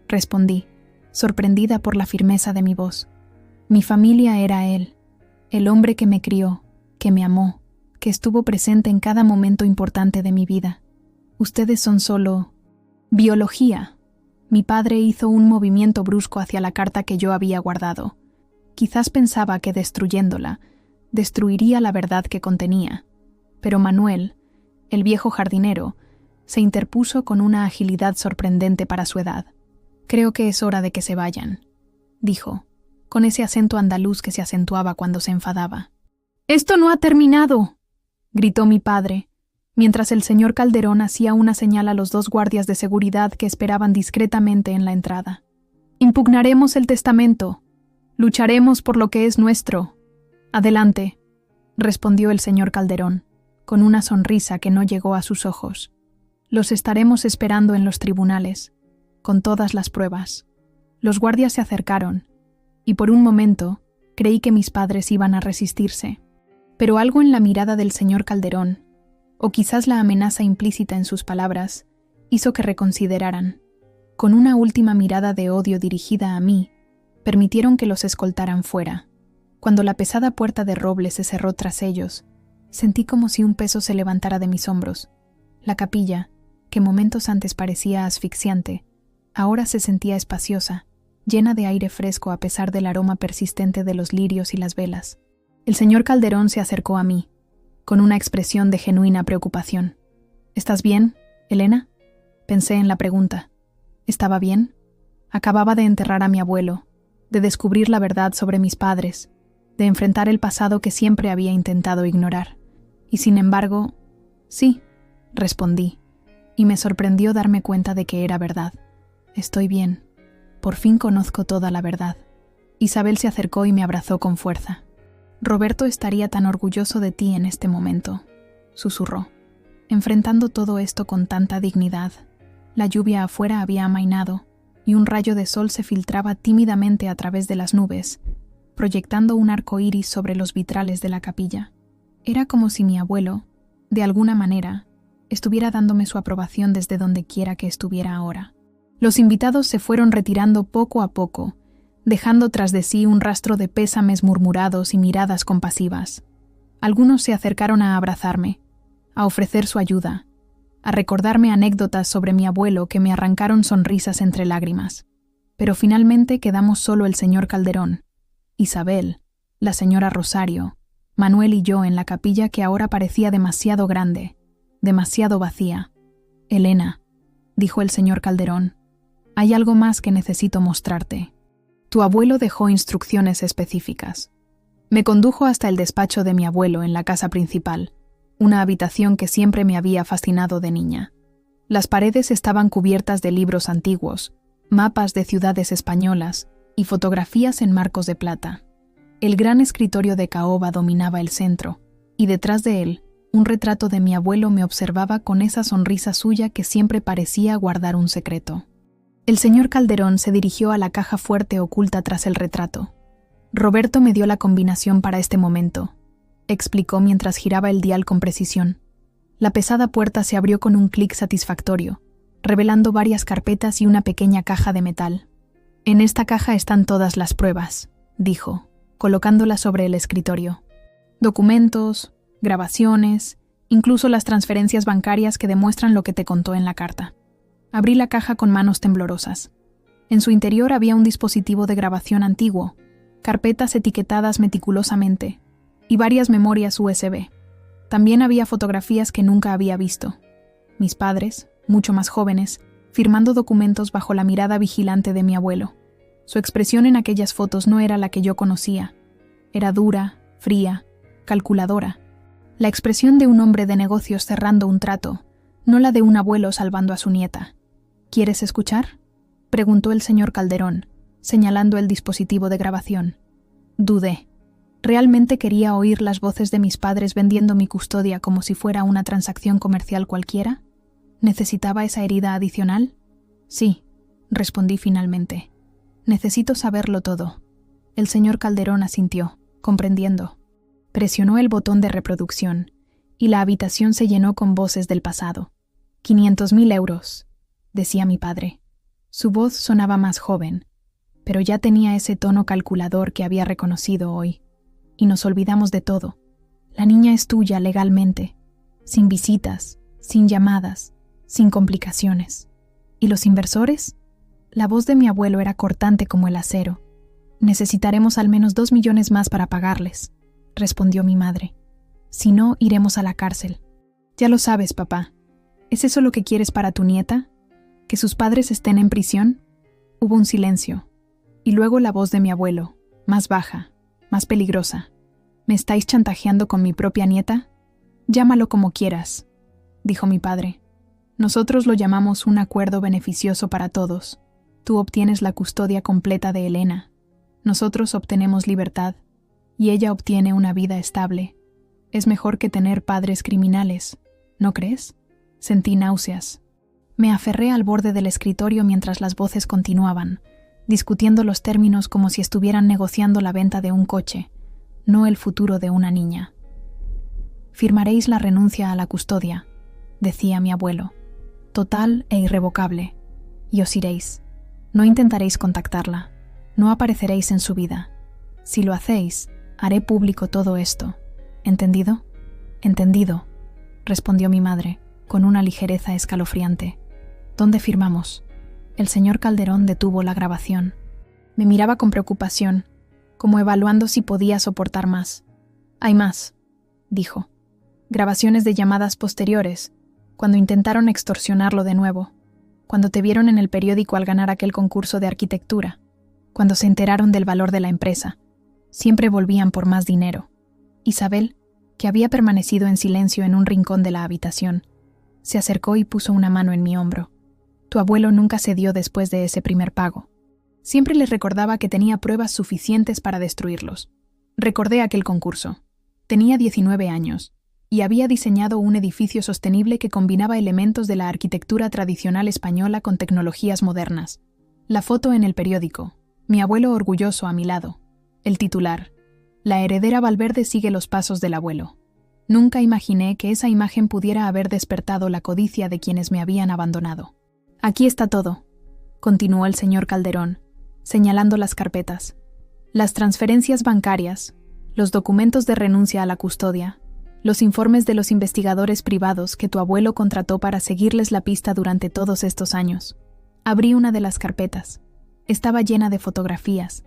A: respondí, sorprendida por la firmeza de mi voz. Mi familia era él, el hombre que me crió, que me amó, que estuvo presente en cada momento importante de mi vida. Ustedes son solo biología. Mi padre hizo un movimiento brusco hacia la carta que yo había guardado. Quizás pensaba que destruyéndola, destruiría la verdad que contenía. Pero Manuel, el viejo jardinero, se interpuso con una agilidad sorprendente para su edad. «Creo que es hora de que se vayan», dijo, con ese acento andaluz que se acentuaba cuando se enfadaba. «¡Esto no ha terminado!», gritó mi padre, mientras el señor Calderón hacía una señal a los 2 guardias de seguridad que esperaban discretamente en la entrada. «Impugnaremos el testamento. Lucharemos por lo que es nuestro. Adelante», respondió el señor Calderón, con una sonrisa que no llegó a sus ojos. «Los estaremos esperando en los tribunales, con todas las pruebas». Los guardias se acercaron, y por un momento creí que mis padres iban a resistirse. Pero algo en la mirada del señor Calderón, o quizás la amenaza implícita en sus palabras, hizo que reconsideraran. Con una última mirada de odio dirigida a mí, permitieron que los escoltaran fuera. Cuando la pesada puerta de roble se cerró tras ellos, sentí como si un peso se levantara de mis hombros. La capilla, que momentos antes parecía asfixiante, ahora se sentía espaciosa, llena de aire fresco a pesar del aroma persistente de los lirios y las velas. El señor Calderón se acercó a mí, con una expresión de genuina preocupación. «¿Estás bien, Elena?», pensé en la pregunta. ¿Estaba bien? Acababa de enterrar a mi abuelo, de descubrir la verdad sobre mis padres, de enfrentar el pasado que siempre había intentado ignorar. Y sin embargo, sí, respondí, y me sorprendió darme cuenta de que era verdad. Estoy bien. Por fin conozco toda la verdad. Isabel se acercó y me abrazó con fuerza. Roberto estaría tan orgulloso de ti en este momento, susurró, enfrentando todo esto con tanta dignidad. La lluvia afuera había amainado, y un rayo de sol se filtraba tímidamente a través de las nubes, proyectando un arco iris sobre los vitrales de la capilla. Era como si mi abuelo, de alguna manera, estuviera dándome su aprobación desde donde quiera que estuviera ahora. Los invitados se fueron retirando poco a poco, dejando tras de sí un rastro de pésames murmurados y miradas compasivas. Algunos se acercaron a abrazarme, a ofrecer su ayuda, a recordarme anécdotas sobre mi abuelo que me arrancaron sonrisas entre lágrimas. Pero finalmente quedamos solo el señor Calderón, Isabel, la señora Rosario, Manuel y yo en la capilla que ahora parecía demasiado grande, demasiado vacía. «Elena», dijo el señor Calderón, «hay algo más que necesito mostrarte». Tu abuelo dejó instrucciones específicas. Me condujo hasta el despacho de mi abuelo en la casa principal, una habitación que siempre me había fascinado de niña. Las paredes estaban cubiertas de libros antiguos, mapas de ciudades españolas y fotografías en marcos de plata. El gran escritorio de caoba dominaba el centro, y detrás de él, un retrato de mi abuelo me observaba con esa sonrisa suya que siempre parecía guardar un secreto. El señor Calderón se dirigió a la caja fuerte oculta tras el retrato. Roberto me dio la combinación para este momento, explicó mientras giraba el dial con precisión. La pesada puerta se abrió con un clic satisfactorio, revelando varias carpetas y una pequeña caja de metal. «En esta caja están todas las pruebas», dijo, colocándola sobre el escritorio. «Documentos, grabaciones, incluso las transferencias bancarias que demuestran lo que te contó en la carta». Abrí la caja con manos temblorosas. En su interior había un dispositivo de grabación antiguo, carpetas etiquetadas meticulosamente y varias memorias USB. También había fotografías que nunca había visto. Mis padres, mucho más jóvenes, firmando documentos bajo la mirada vigilante de mi abuelo. Su expresión en aquellas fotos no era la que yo conocía. Era dura, fría, calculadora. La expresión de un hombre de negocios cerrando un trato, no la de un abuelo salvando a su nieta. «¿Quieres escuchar?», preguntó el señor Calderón, señalando el dispositivo de grabación. Dudé. ¿Realmente quería oír las voces de mis padres vendiendo mi custodia como si fuera una transacción comercial cualquiera? ¿Necesitaba esa herida adicional? Sí, respondí finalmente. Necesito saberlo todo. El señor Calderón asintió, comprendiendo. Presionó el botón de reproducción, y la habitación se llenó con voces del pasado. 500.000 euros, decía mi padre. Su voz sonaba más joven, pero ya tenía ese tono calculador que había reconocido hoy. Y nos olvidamos de todo. La niña es tuya legalmente, sin visitas, sin llamadas, sin complicaciones. ¿Y los inversores? La voz de mi abuelo era cortante como el acero. Necesitaremos al menos 2 millones más para pagarles, respondió mi madre. Si no, iremos a la cárcel. Ya lo sabes, papá. ¿Es eso lo que quieres para tu nieta? ¿Que sus padres estén en prisión? Hubo un silencio, y luego la voz de mi abuelo, más baja, más peligrosa. ¿Me estáis chantajeando con mi propia nieta? Llámalo como quieras, dijo mi padre. Nosotros lo llamamos un acuerdo beneficioso para todos. Tú obtienes la custodia completa de Elena. Nosotros obtenemos libertad, y ella obtiene una vida estable. Es mejor que tener padres criminales, ¿no crees? Sentí náuseas. Me aferré al borde del escritorio mientras las voces continuaban, discutiendo los términos como si estuvieran negociando la venta de un coche, no el futuro de una niña. Firmaréis la renuncia a la custodia, decía mi abuelo, total e irrevocable, y os iréis. No intentaréis contactarla, no apareceréis en su vida. Si lo hacéis, haré público todo esto. ¿Entendido? Entendido, respondió mi madre, con una ligereza escalofriante. ¿Dónde firmamos? El señor Calderón detuvo la grabación. Me miraba con preocupación, como evaluando si podía soportar más. Hay más, dijo. Grabaciones de llamadas posteriores, cuando intentaron extorsionarlo de nuevo, cuando te vieron en el periódico al ganar aquel concurso de arquitectura, cuando se enteraron del valor de la empresa. Siempre volvían por más dinero. Isabel, que había permanecido en silencio en un rincón de la habitación, se acercó y puso una mano en mi hombro. Tu abuelo nunca cedió después de ese primer pago. Siempre les recordaba que tenía pruebas suficientes para destruirlos. Recordé aquel concurso. Tenía 19 años, y había diseñado un edificio sostenible que combinaba elementos de la arquitectura tradicional española con tecnologías modernas. La foto en el periódico, mi abuelo orgulloso a mi lado. El titular: La heredera Valverde sigue los pasos del abuelo. Nunca imaginé que esa imagen pudiera haber despertado la codicia de quienes me habían abandonado. Aquí está todo, continuó el señor Calderón, señalando las carpetas. Las transferencias bancarias, los documentos de renuncia a la custodia, los informes de los investigadores privados que tu abuelo contrató para seguirles la pista durante todos estos años. Abrí una de las carpetas. Estaba llena de fotografías.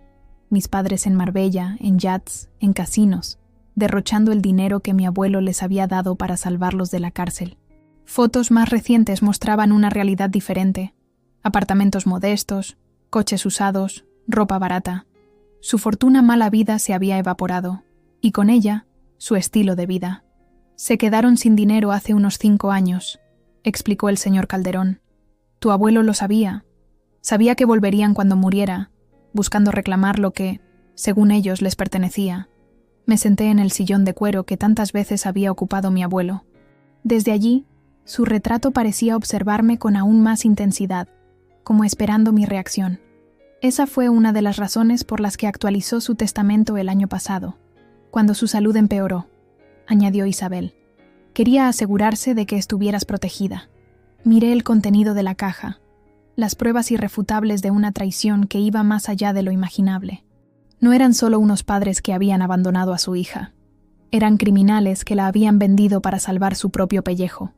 A: Mis padres en Marbella, en yachts, en casinos, derrochando el dinero que mi abuelo les había dado para salvarlos de la cárcel. Fotos más recientes mostraban una realidad diferente. Apartamentos modestos, coches usados, ropa barata. Su fortuna mala vida se había evaporado, y con ella, su estilo de vida. Se quedaron sin dinero hace unos 5 años, explicó el señor Calderón. Tu abuelo lo sabía. Sabía que volverían cuando muriera, buscando reclamar lo que, según ellos, les pertenecía. Me senté en el sillón de cuero que tantas veces había ocupado mi abuelo. Desde allí, su retrato parecía observarme con aún más intensidad, como esperando mi reacción. Esa fue una de las razones por las que actualizó su testamento el año pasado, cuando su salud empeoró, añadió Isabel. Quería asegurarse de que estuvieras protegida. Miré el contenido de la caja, las pruebas irrefutables de una traición que iba más allá de lo imaginable. No eran solo unos padres que habían abandonado a su hija. Eran criminales que la habían vendido para salvar su propio pellejo.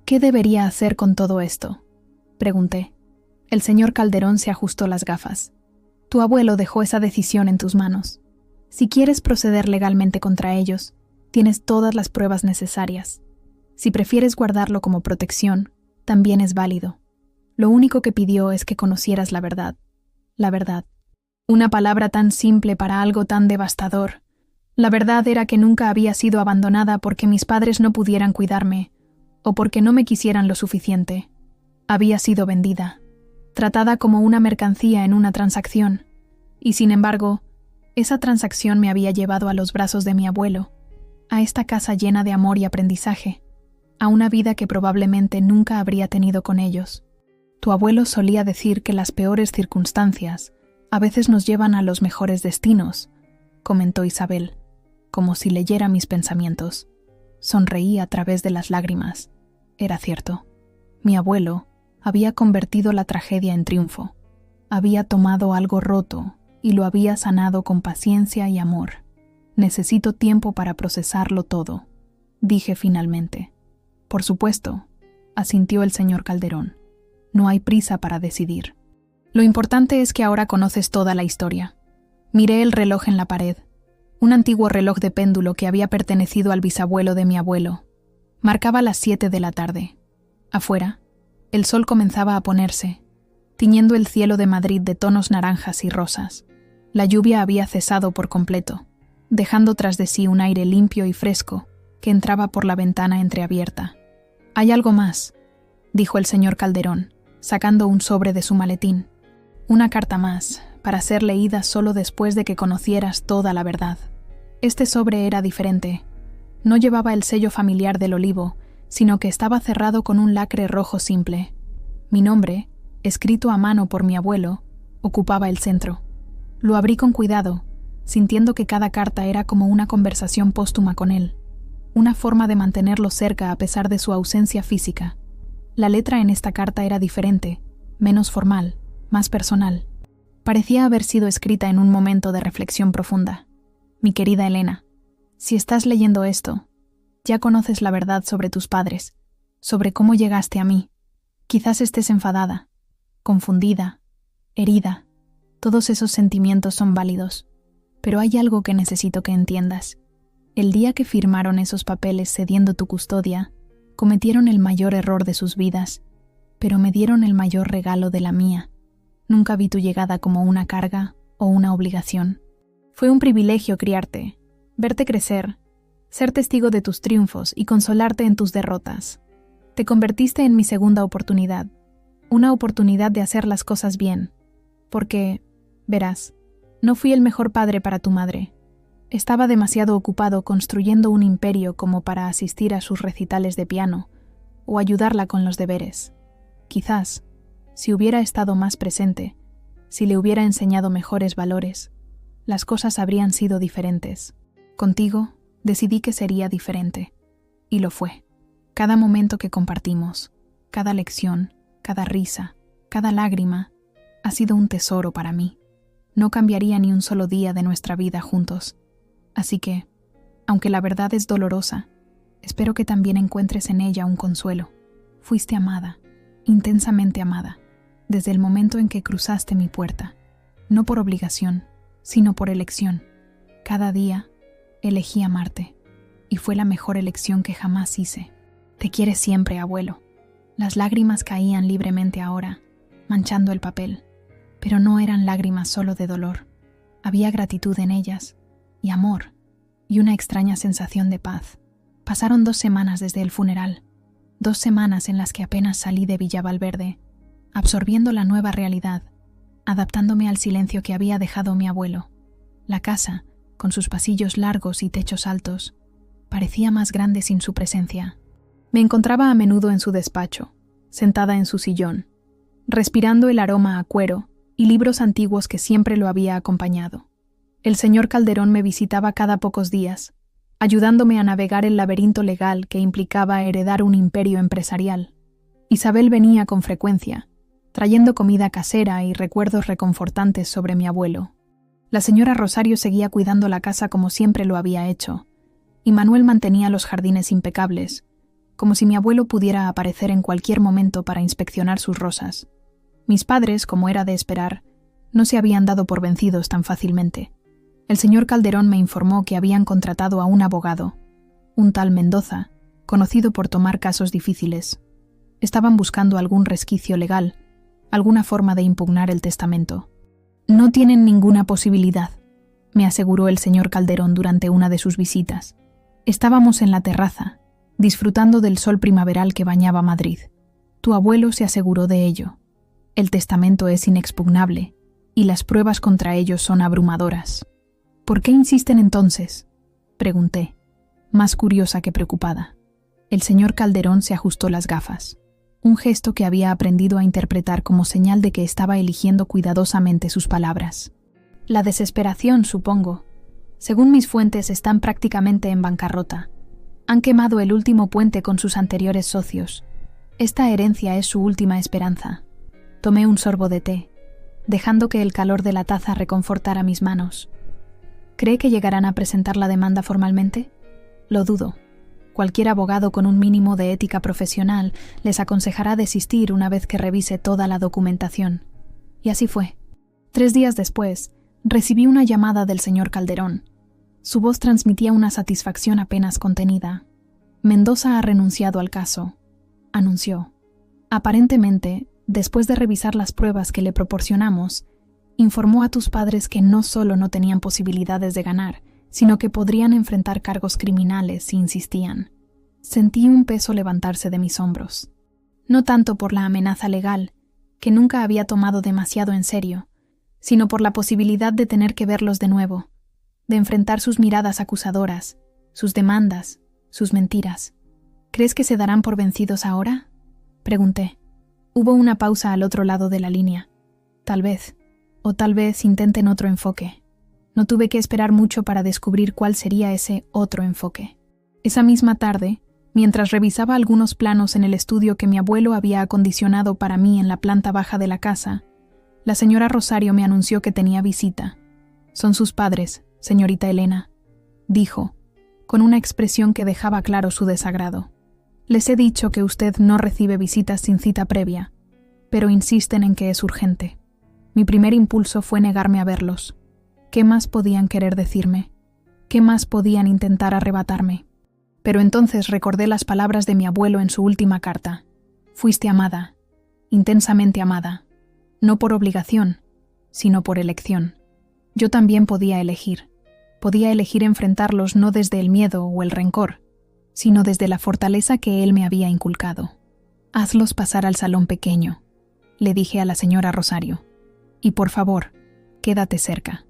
A: ¿Qué debería hacer con todo esto?, pregunté. El señor Calderón se ajustó las gafas. Tu abuelo dejó esa decisión en tus manos. Si quieres proceder legalmente contra ellos, tienes todas las pruebas necesarias. Si prefieres guardarlo como protección, también es válido. Lo único que pidió es que conocieras la verdad. La verdad. Una palabra tan simple para algo tan devastador. La verdad era que nunca había sido abandonada porque mis padres no pudieran cuidarme, o porque no me quisieran lo suficiente. Había sido vendida, tratada como una mercancía en una transacción, y sin embargo, Esa transacción me había llevado a los brazos de mi abuelo, a esta casa llena de amor y aprendizaje, a una vida que probablemente nunca habría tenido con ellos. Tu abuelo solía decir que las peores circunstancias a veces nos llevan a los mejores destinos, comentó Isabel, como si leyera mis pensamientos. Sonreí a través de las lágrimas. Era cierto. Mi abuelo había convertido la tragedia en triunfo. Había tomado algo roto y lo había sanado con paciencia y amor. Necesito tiempo para procesarlo todo, dije finalmente. Por supuesto, asintió el señor Calderón. No hay prisa para decidir. Lo importante es que ahora conoces toda la historia. Miré el reloj en la pared, un antiguo reloj de péndulo que había pertenecido al bisabuelo de mi abuelo. Marcaba las 7 de la tarde. Afuera, el sol comenzaba a ponerse, tiñendo el cielo de Madrid de tonos naranjas y rosas. La lluvia había cesado por completo, dejando tras de sí un aire limpio y fresco que entraba por la ventana entreabierta. «Hay algo más», dijo el señor Calderón, sacando un sobre de su maletín. «Una carta más, para ser leída solo después de que conocieras toda la verdad». Este sobre era diferente. No llevaba el sello familiar del olivo, sino que estaba cerrado con un lacre rojo simple. Mi nombre, escrito a mano por mi abuelo, ocupaba el centro. Lo abrí con cuidado, sintiendo que cada carta era como una conversación póstuma con él, una forma de mantenerlo cerca a pesar de su ausencia física. La letra en esta carta era diferente, menos formal, más personal. Parecía haber sido escrita en un momento de reflexión profunda. Mi querida Elena, si estás leyendo esto, ya conoces la verdad sobre tus padres, sobre cómo llegaste a mí. Quizás estés enfadada, confundida, herida. Todos esos sentimientos son válidos, pero hay algo que necesito que entiendas. El día que firmaron esos papeles cediendo tu custodia, cometieron el mayor error de sus vidas, pero me dieron el mayor regalo de la mía. Nunca vi tu llegada como una carga o una obligación. Fue un privilegio criarte, verte crecer, ser testigo de tus triunfos y consolarte en tus derrotas. Te convertiste en mi segunda oportunidad, una oportunidad de hacer las cosas bien, porque, verás, no fui el mejor padre para tu madre. Estaba demasiado ocupado construyendo un imperio como para asistir a sus recitales de piano o ayudarla con los deberes. Quizás, si hubiera estado más presente, si le hubiera enseñado mejores valores, las cosas habrían sido diferentes. Contigo, decidí que sería diferente. Y lo fue. Cada momento que compartimos, cada lección, cada risa, cada lágrima, ha sido un tesoro para mí. No cambiaría ni un solo día de nuestra vida juntos. Así que, aunque la verdad es dolorosa, espero que también encuentres en ella un consuelo. Fuiste amada, intensamente amada, desde el momento en que cruzaste mi puerta. No por obligación, sino por elección. Cada día, elegí amarte, y fue la mejor elección que jamás hice. Te quiere siempre, abuelo. Las lágrimas caían libremente ahora, manchando el papel, pero no eran lágrimas solo de dolor. Había gratitud en ellas, y amor, y una extraña sensación de paz. Pasaron 2 semanas desde el funeral, 2 semanas en las que apenas salí de Villa Valverde, absorbiendo la nueva realidad, adaptándome al silencio que había dejado mi abuelo. La casa, con sus pasillos largos y techos altos, parecía más grande sin su presencia. Me encontraba a menudo en su despacho, sentada en su sillón, respirando el aroma a cuero y libros antiguos que siempre lo había acompañado. El señor Calderón me visitaba cada pocos días, ayudándome a navegar el laberinto legal que implicaba heredar un imperio empresarial. Isabel venía con frecuencia, trayendo comida casera y recuerdos reconfortantes sobre mi abuelo. La señora Rosario seguía cuidando la casa como siempre lo había hecho, y Manuel mantenía los jardines impecables, como si mi abuelo pudiera aparecer en cualquier momento para inspeccionar sus rosas. Mis padres, como era de esperar, no se habían dado por vencidos tan fácilmente. El señor Calderón me informó que habían contratado a un abogado, un tal Mendoza, conocido por tomar casos difíciles. Estaban buscando algún resquicio legal, alguna forma de impugnar el testamento. «No tienen ninguna posibilidad», me aseguró el señor Calderón durante una de sus visitas. Estábamos en la terraza, disfrutando del sol primaveral que bañaba Madrid. Tu abuelo se aseguró de ello. El testamento es inexpugnable, y las pruebas contra ellos son abrumadoras. ¿Por qué insisten entonces?, pregunté, más curiosa que preocupada. El señor Calderón se ajustó las gafas, un gesto que había aprendido a interpretar como señal de que estaba eligiendo cuidadosamente sus palabras. La desesperación, supongo. Según mis fuentes, están prácticamente en bancarrota. Han quemado el último puente con sus anteriores socios. Esta herencia es su última esperanza. Tomé un sorbo de té, dejando que el calor de la taza reconfortara mis manos. ¿Cree que llegarán a presentar la demanda formalmente? Lo dudo. Cualquier abogado con un mínimo de ética profesional les aconsejará desistir una vez que revise toda la documentación. Y así fue. 3 días después, recibí una llamada del señor Calderón. Su voz transmitía una satisfacción apenas contenida. Mendoza ha renunciado al caso, anunció. Aparentemente, después de revisar las pruebas que le proporcionamos, informó a tus padres que no solo no tenían posibilidades de ganar, sino que podrían enfrentar cargos criminales si insistían. Sentí un peso levantarse de mis hombros. No tanto por la amenaza legal, que nunca había tomado demasiado en serio, sino por la posibilidad de tener que verlos de nuevo, de enfrentar sus miradas acusadoras, sus demandas, sus mentiras. ¿Crees que se darán por vencidos ahora?, pregunté. Hubo una pausa al otro lado de la línea. Tal vez intenten otro enfoque. No tuve que esperar mucho para descubrir cuál sería ese otro enfoque. Esa misma tarde, mientras revisaba algunos planos en el estudio que mi abuelo había acondicionado para mí en la planta baja de la casa, la señora Rosario me anunció que tenía visita. Son sus padres, señorita Elena, dijo, con una expresión que dejaba claro su desagrado. Les he dicho que usted no recibe visitas sin cita previa, pero insisten en que es urgente. Mi primer impulso fue negarme a verlos. ¿Qué más podían querer decirme? ¿Qué más podían intentar arrebatarme? Pero entonces recordé las palabras de mi abuelo en su última carta. Fuiste amada, intensamente amada, no por obligación, sino por elección. Yo también podía elegir enfrentarlos no desde el miedo o el rencor, sino desde la fortaleza que él me había inculcado. Hazlos pasar al salón pequeño, le dije a la señora Rosario. Y por favor, quédate cerca.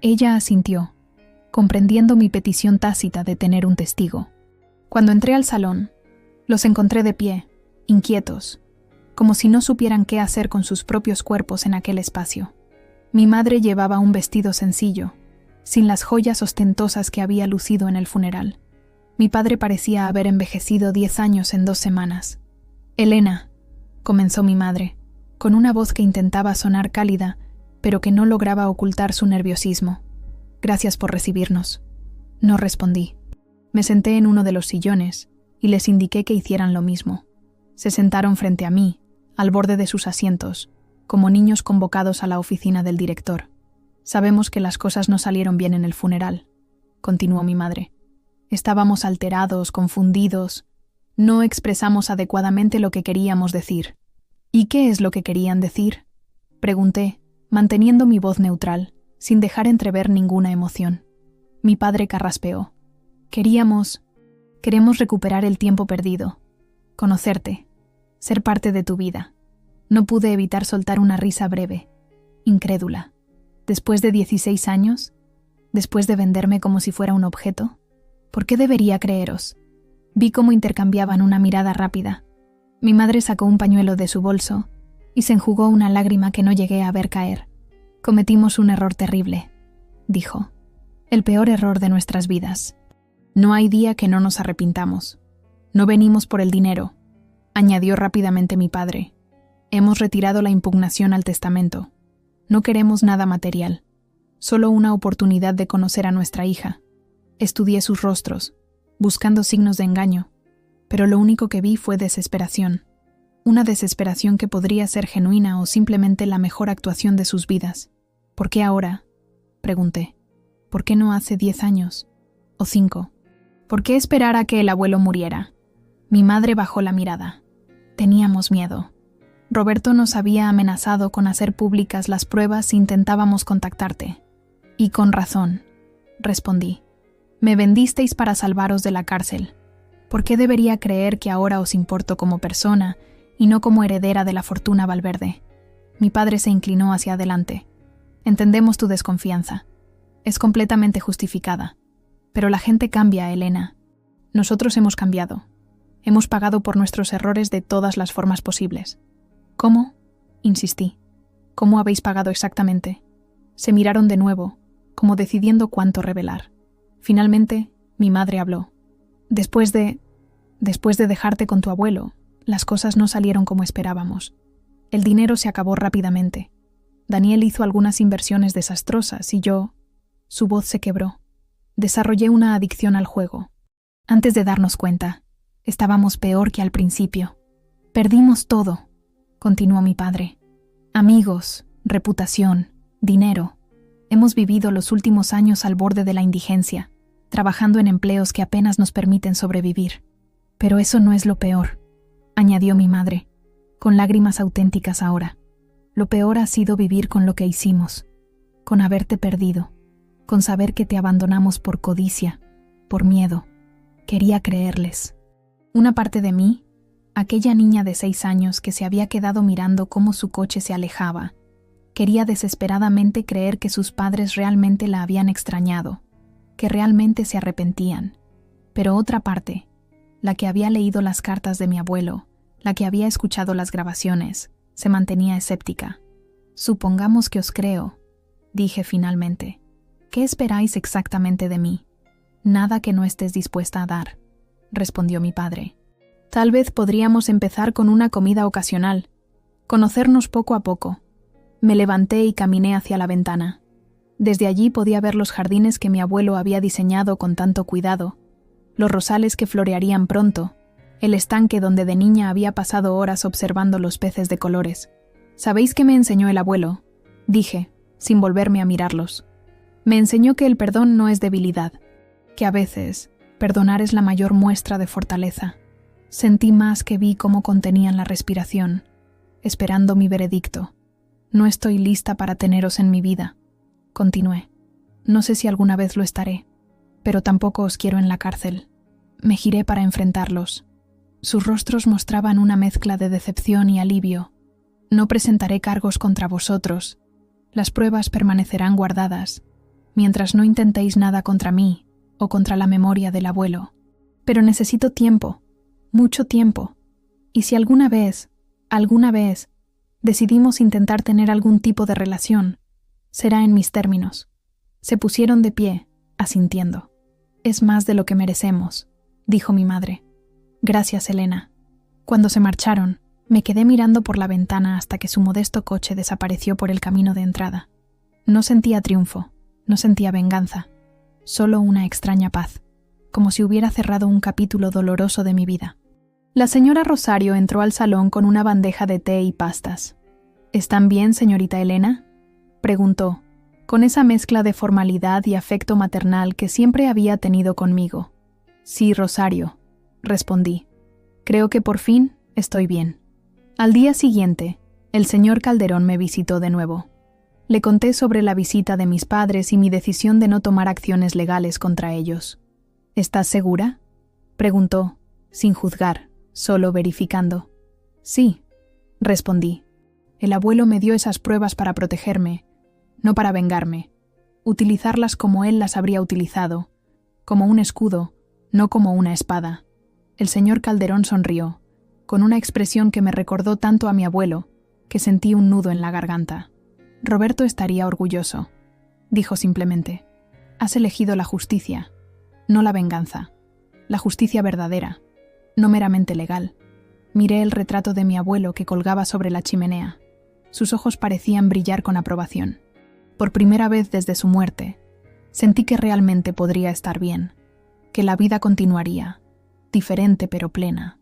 A: Ella asintió, comprendiendo mi petición tácita de tener un testigo. Cuando entré al salón, los encontré de pie, inquietos, como si no supieran qué hacer con sus propios cuerpos en aquel espacio. Mi madre llevaba un vestido sencillo, sin las joyas ostentosas que había lucido en el funeral. Mi padre parecía haber envejecido 10 años en 2 semanas. «Elena», comenzó mi madre, con una voz que intentaba sonar cálida, pero que no lograba ocultar su nerviosismo. «Gracias por recibirnos». No respondí. Me senté en uno de los sillones y les indiqué que hicieran lo mismo. Se sentaron frente a mí, al borde de sus asientos, como niños convocados a la oficina del director. «Sabemos que las cosas no salieron bien en el funeral», continuó mi madre. «Estábamos alterados, confundidos. No expresamos adecuadamente lo que queríamos decir». «¿Y qué es lo que querían decir?», pregunté, manteniendo mi voz neutral, sin dejar entrever ninguna emoción. Mi padre carraspeó. «Queremos recuperar el tiempo perdido, conocerte, ser parte de tu vida». No pude evitar soltar una risa breve, incrédula. ¿Después de 16 años? ¿Después de venderme como si fuera un objeto? ¿Por qué debería creeros? Vi cómo intercambiaban una mirada rápida. Mi madre sacó un pañuelo de su bolso y se enjugó una lágrima que no llegué a ver caer. «Cometimos un error terrible», dijo. «El peor error de nuestras vidas. No hay día que no nos arrepintamos. No venimos por el dinero», añadió rápidamente mi padre. «Hemos retirado la impugnación al testamento. No queremos nada material, solo una oportunidad de conocer a nuestra hija. Estudié sus rostros, buscando signos de engaño, pero lo único que vi fue desesperación. Una desesperación que podría ser genuina o simplemente la mejor actuación de sus vidas. ¿Por qué ahora?», pregunté. «¿Por qué no hace 10 años? ¿O 5? ¿Por qué esperar a que el abuelo muriera?». Mi madre bajó la mirada. «Teníamos miedo. Roberto nos había amenazado con hacer públicas las pruebas si intentábamos contactarte». «Y con razón», respondí. «Me vendisteis para salvaros de la cárcel. ¿Por qué debería creer que ahora os importo como persona y no como heredera de la fortuna Valverde?». Mi padre se inclinó hacia adelante. «Entendemos tu desconfianza. Es completamente justificada. Pero la gente cambia, Elena. Nosotros hemos cambiado. Hemos pagado por nuestros errores de todas las formas posibles. ¿Cómo? Insistí. ¿Cómo habéis pagado exactamente? Se miraron de nuevo, como decidiendo cuánto revelar. Finalmente, mi madre habló. Después de dejarte con tu abuelo, las cosas no salieron como esperábamos. El dinero se acabó rápidamente. Daniel hizo algunas inversiones desastrosas y yo... Su voz se quebró. Desarrollé una adicción al juego. Antes de darnos cuenta, estábamos peor que al principio. Perdimos todo, continuó mi padre. Amigos, reputación, dinero. Hemos vivido los últimos años al borde de la indigencia, trabajando en empleos que apenas nos permiten sobrevivir. Pero eso no es lo peor, añadió mi madre, con lágrimas auténticas ahora. Lo peor ha sido vivir con lo que hicimos, con haberte perdido, con saber que te abandonamos por codicia, por miedo. Quería creerles. Una parte de mí, aquella niña de 6 años que se había quedado mirando cómo su coche se alejaba, quería desesperadamente creer que sus padres realmente la habían extrañado, que realmente se arrepentían. Pero otra parte, la que había leído las cartas de mi abuelo, la que había escuchado las grabaciones, se mantenía escéptica. Supongamos que os creo, dije finalmente. ¿Qué esperáis exactamente de mí? Nada que no estés dispuesta a dar, respondió mi padre. Tal vez podríamos empezar con una comida ocasional, conocernos poco a poco. Me levanté y caminé hacia la ventana. Desde allí podía ver los jardines que mi abuelo había diseñado con tanto cuidado, los rosales que florearían pronto, el estanque donde de niña había pasado horas observando los peces de colores. ¿Sabéis qué me enseñó el abuelo?, dije, sin volverme a mirarlos. Me enseñó que el perdón no es debilidad, que a veces perdonar es la mayor muestra de fortaleza. Sentí más que vi cómo contenían la respiración, esperando mi veredicto. No estoy lista para teneros en mi vida, continué. No sé si alguna vez lo estaré, pero tampoco os quiero en la cárcel. Me giré para enfrentarlos. Sus rostros mostraban una mezcla de decepción y alivio. No presentaré cargos contra vosotros. Las pruebas permanecerán guardadas, mientras no intentéis nada contra mí o contra la memoria del abuelo. Pero necesito tiempo, mucho tiempo. Y si alguna vez, decidimos intentar tener algún tipo de relación, será en mis términos. Se pusieron de pie, asintiendo. Es más de lo que merecemos, dijo mi madre. Gracias, Elena. Cuando se marcharon, me quedé mirando por la ventana hasta que su modesto coche desapareció por el camino de entrada. No sentía triunfo, no sentía venganza, solo una extraña paz, como si hubiera cerrado un capítulo doloroso de mi vida. La señora Rosario entró al salón con una bandeja de té y pastas. ¿Están bien, señorita Elena?, preguntó, con esa mezcla de formalidad y afecto maternal que siempre había tenido conmigo. Sí, Rosario, respondí. Creo que por fin estoy bien. Al día siguiente, el señor Calderón me visitó de nuevo. Le conté sobre la visita de mis padres y mi decisión de no tomar acciones legales contra ellos. ¿Estás segura?, preguntó, sin juzgar, solo verificando. Sí, respondí. El abuelo me dio esas pruebas para protegerme, no para vengarme. Utilizarlas como él las habría utilizado, como un escudo, no como una espada. El señor Calderón sonrió, con una expresión que me recordó tanto a mi abuelo, que sentí un nudo en la garganta. Roberto estaría orgulloso, dijo simplemente. Has elegido la justicia, no la venganza. La justicia verdadera, no meramente legal. Miré el retrato de mi abuelo que colgaba sobre la chimenea. Sus ojos parecían brillar con aprobación. Por primera vez desde su muerte, sentí que realmente podría estar bien, que la vida continuaría, diferente pero plena,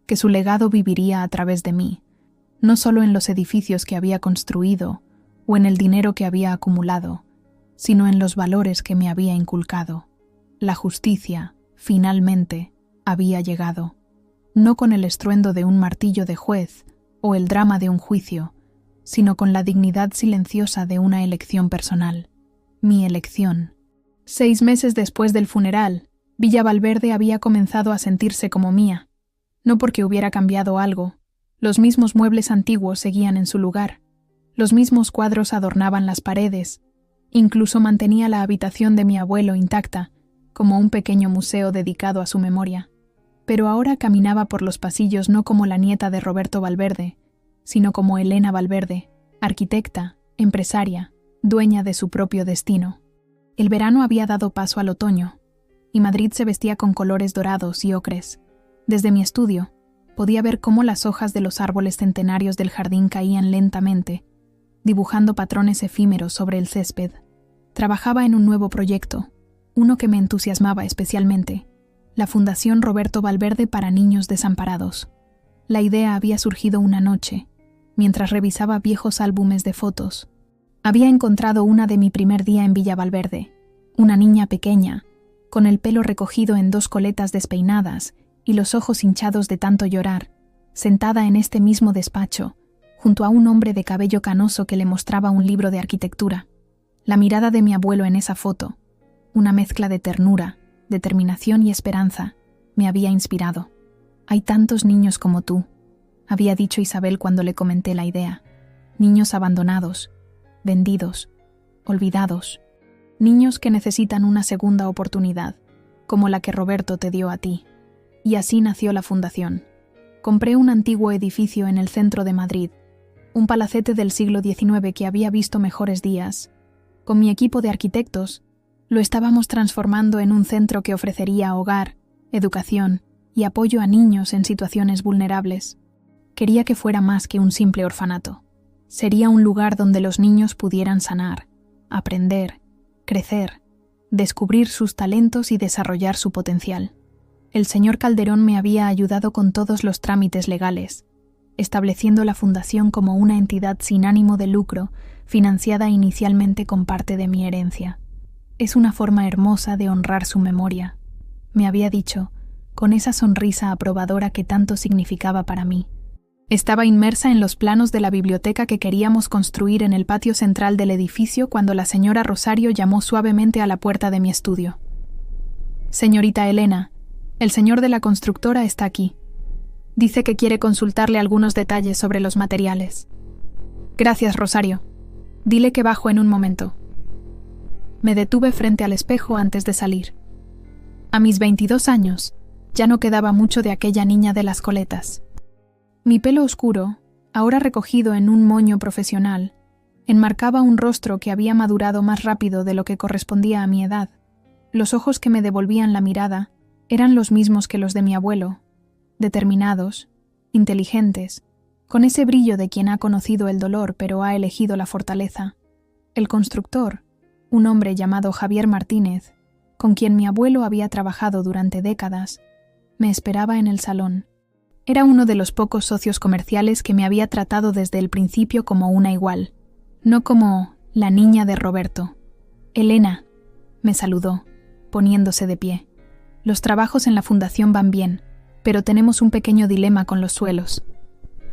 A: que su legado viviría a través de mí, no solo en los edificios que había construido o en el dinero que había acumulado, sino en los valores que me había inculcado. La justicia, finalmente, había llegado, no con el estruendo de un martillo de juez o el drama de un juicio, sino con la dignidad silenciosa de una elección personal. Mi elección. 6 meses después del funeral, Villa Valverde había comenzado a sentirse como mía. No porque hubiera cambiado algo. Los mismos muebles antiguos seguían en su lugar. Los mismos cuadros adornaban las paredes. Incluso mantenía la habitación de mi abuelo intacta, como un pequeño museo dedicado a su memoria. Pero ahora caminaba por los pasillos no como la nieta de Roberto Valverde, sino como Elena Valverde, arquitecta, empresaria, dueña de su propio destino. El verano había dado paso al otoño, y Madrid se vestía con colores dorados y ocres. Desde mi estudio, podía ver cómo las hojas de los árboles centenarios del jardín caían lentamente, dibujando patrones efímeros sobre el césped. Trabajaba en un nuevo proyecto, uno que me entusiasmaba especialmente, la Fundación Roberto Valverde para Niños Desamparados. La idea había surgido una noche, mientras revisaba viejos álbumes de fotos. Había encontrado una de mi primer día en Villa Valverde, una niña pequeña, con el pelo recogido en 2 coletas despeinadas y los ojos hinchados de tanto llorar, sentada en este mismo despacho, junto a un hombre de cabello canoso que le mostraba un libro de arquitectura. La mirada de mi abuelo en esa foto, una mezcla de ternura, determinación y esperanza, me había inspirado. «Hay tantos niños como tú», había dicho Isabel cuando le comenté la idea. Niños abandonados, vendidos, olvidados. Niños que necesitan una segunda oportunidad, como la que Roberto te dio a ti. Y así nació la fundación. Compré un antiguo edificio en el centro de Madrid, un palacete del siglo XIX que había visto mejores días. Con mi equipo de arquitectos, lo estábamos transformando en un centro que ofrecería hogar, educación y apoyo a niños en situaciones vulnerables. Quería que fuera más que un simple orfanato. Sería un lugar donde los niños pudieran sanar, aprender, crecer, descubrir sus talentos y desarrollar su potencial. El señor Calderón me había ayudado con todos los trámites legales, estableciendo la fundación como una entidad sin ánimo de lucro, financiada inicialmente con parte de mi herencia. Es una forma hermosa de honrar su memoria, me había dicho, con esa sonrisa aprobadora que tanto significaba para mí. Estaba inmersa en los planos de la biblioteca que queríamos construir en el patio central del edificio cuando la señora Rosario llamó suavemente a la puerta de mi estudio. «Señorita Elena, el señor de la constructora está aquí. Dice que quiere consultarle algunos detalles sobre los materiales». «Gracias, Rosario. Dile que bajo en un momento». Me detuve frente al espejo antes de salir. A mis 22 años, ya no quedaba mucho de aquella niña de las coletas. Mi pelo oscuro, ahora recogido en un moño profesional, enmarcaba un rostro que había madurado más rápido de lo que correspondía a mi edad. Los ojos que me devolvían la mirada eran los mismos que los de mi abuelo, determinados, inteligentes, con ese brillo de quien ha conocido el dolor pero ha elegido la fortaleza. El constructor, un hombre llamado Javier Martínez, con quien mi abuelo había trabajado durante décadas, me esperaba en el salón. Era uno de los pocos socios comerciales que me había tratado desde el principio como una igual, no como la niña de Roberto. «Elena», me saludó, poniéndose de pie. «Los trabajos en la fundación van bien, pero tenemos un pequeño dilema con los suelos».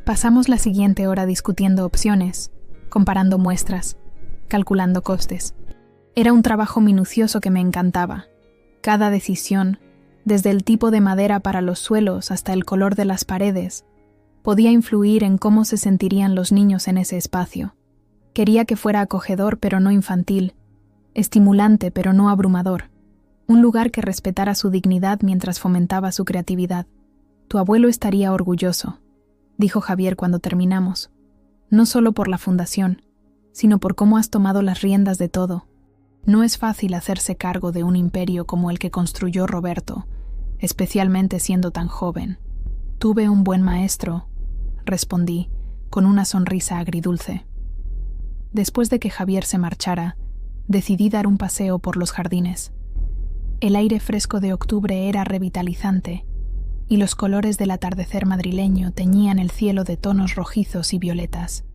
A: Pasamos la siguiente hora discutiendo opciones, comparando muestras, calculando costes. Era un trabajo minucioso que me encantaba. Cada decisión, desde el tipo de madera para los suelos hasta el color de las paredes, podía influir en cómo se sentirían los niños en ese espacio. Quería que fuera acogedor pero no infantil, estimulante pero no abrumador, un lugar que respetara su dignidad mientras fomentaba su creatividad. «Tu abuelo estaría orgulloso», dijo Javier cuando terminamos, «no solo por la fundación, sino por cómo has tomado las riendas de todo. No es fácil hacerse cargo de un imperio como el que construyó Roberto, especialmente siendo tan joven». «Tuve un buen maestro», respondí, con una sonrisa agridulce. Después de que Javier se marchara, decidí dar un paseo por los jardines. El aire fresco de octubre era revitalizante, y los colores del atardecer madrileño teñían el cielo de tonos rojizos y violetas.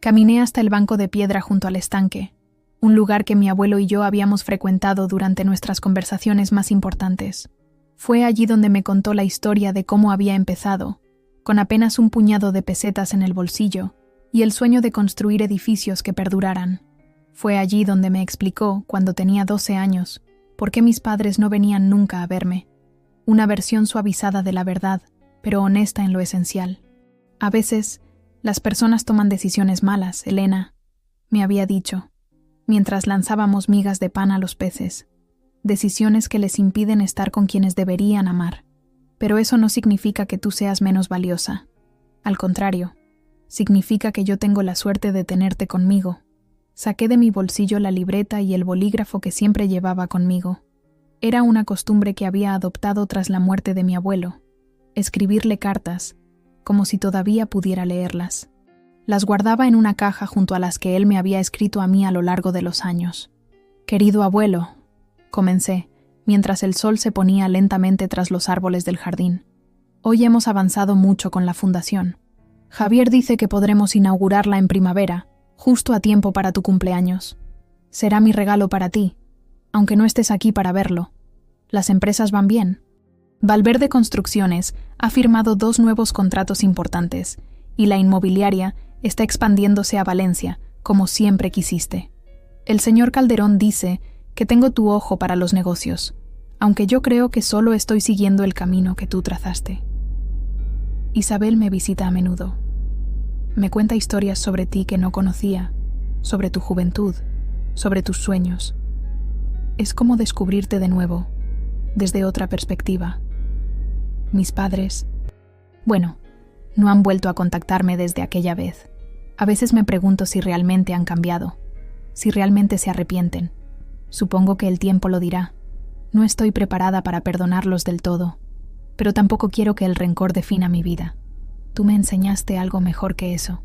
A: Caminé hasta el banco de piedra junto al estanque, un lugar que mi abuelo y yo habíamos frecuentado durante nuestras conversaciones más importantes. Fue allí donde me contó la historia de cómo había empezado, con apenas un puñado de pesetas en el bolsillo, y el sueño de construir edificios que perduraran. Fue allí donde me explicó, cuando tenía 12 años, por qué mis padres no venían nunca a verme. Una versión suavizada de la verdad, pero honesta en lo esencial. «A veces, las personas toman decisiones malas, Elena», me había dicho. mientras lanzábamos migas de pan a los peces, decisiones que les impiden estar con quienes deberían amar. Pero eso no significa que tú seas menos valiosa. Al contrario, significa que yo tengo la suerte de tenerte conmigo. Saqué de mi bolsillo la libreta y el bolígrafo que siempre llevaba conmigo. Era una costumbre que había adoptado tras la muerte de mi abuelo, escribirle cartas, como si todavía pudiera leerlas. Las guardaba en una caja junto a las que él me había escrito a mí a lo largo de los años. «Querido abuelo», comencé, mientras el sol se ponía lentamente tras los árboles del jardín. «Hoy hemos avanzado mucho con la fundación. Javier dice que podremos inaugurarla en primavera, justo a tiempo para tu cumpleaños. Será mi regalo para ti, aunque no estés aquí para verlo. Las empresas van bien. Valverde Construcciones ha firmado 2 nuevos contratos importantes, y la inmobiliaria está expandiéndose a Valencia, como siempre quisiste. El señor Calderón dice que tengo tu ojo para los negocios, aunque yo creo que solo estoy siguiendo el camino que tú trazaste. Isabel me visita a menudo. Me cuenta historias sobre ti que no conocía, sobre tu juventud, sobre tus sueños. Es como descubrirte de nuevo, desde otra perspectiva. Mis padres, bueno, no han vuelto a contactarme desde aquella vez. A veces me pregunto si realmente han cambiado, si realmente se arrepienten. Supongo que el tiempo lo dirá. No estoy preparada para perdonarlos del todo, pero tampoco quiero que el rencor defina mi vida. Tú me enseñaste algo mejor que eso.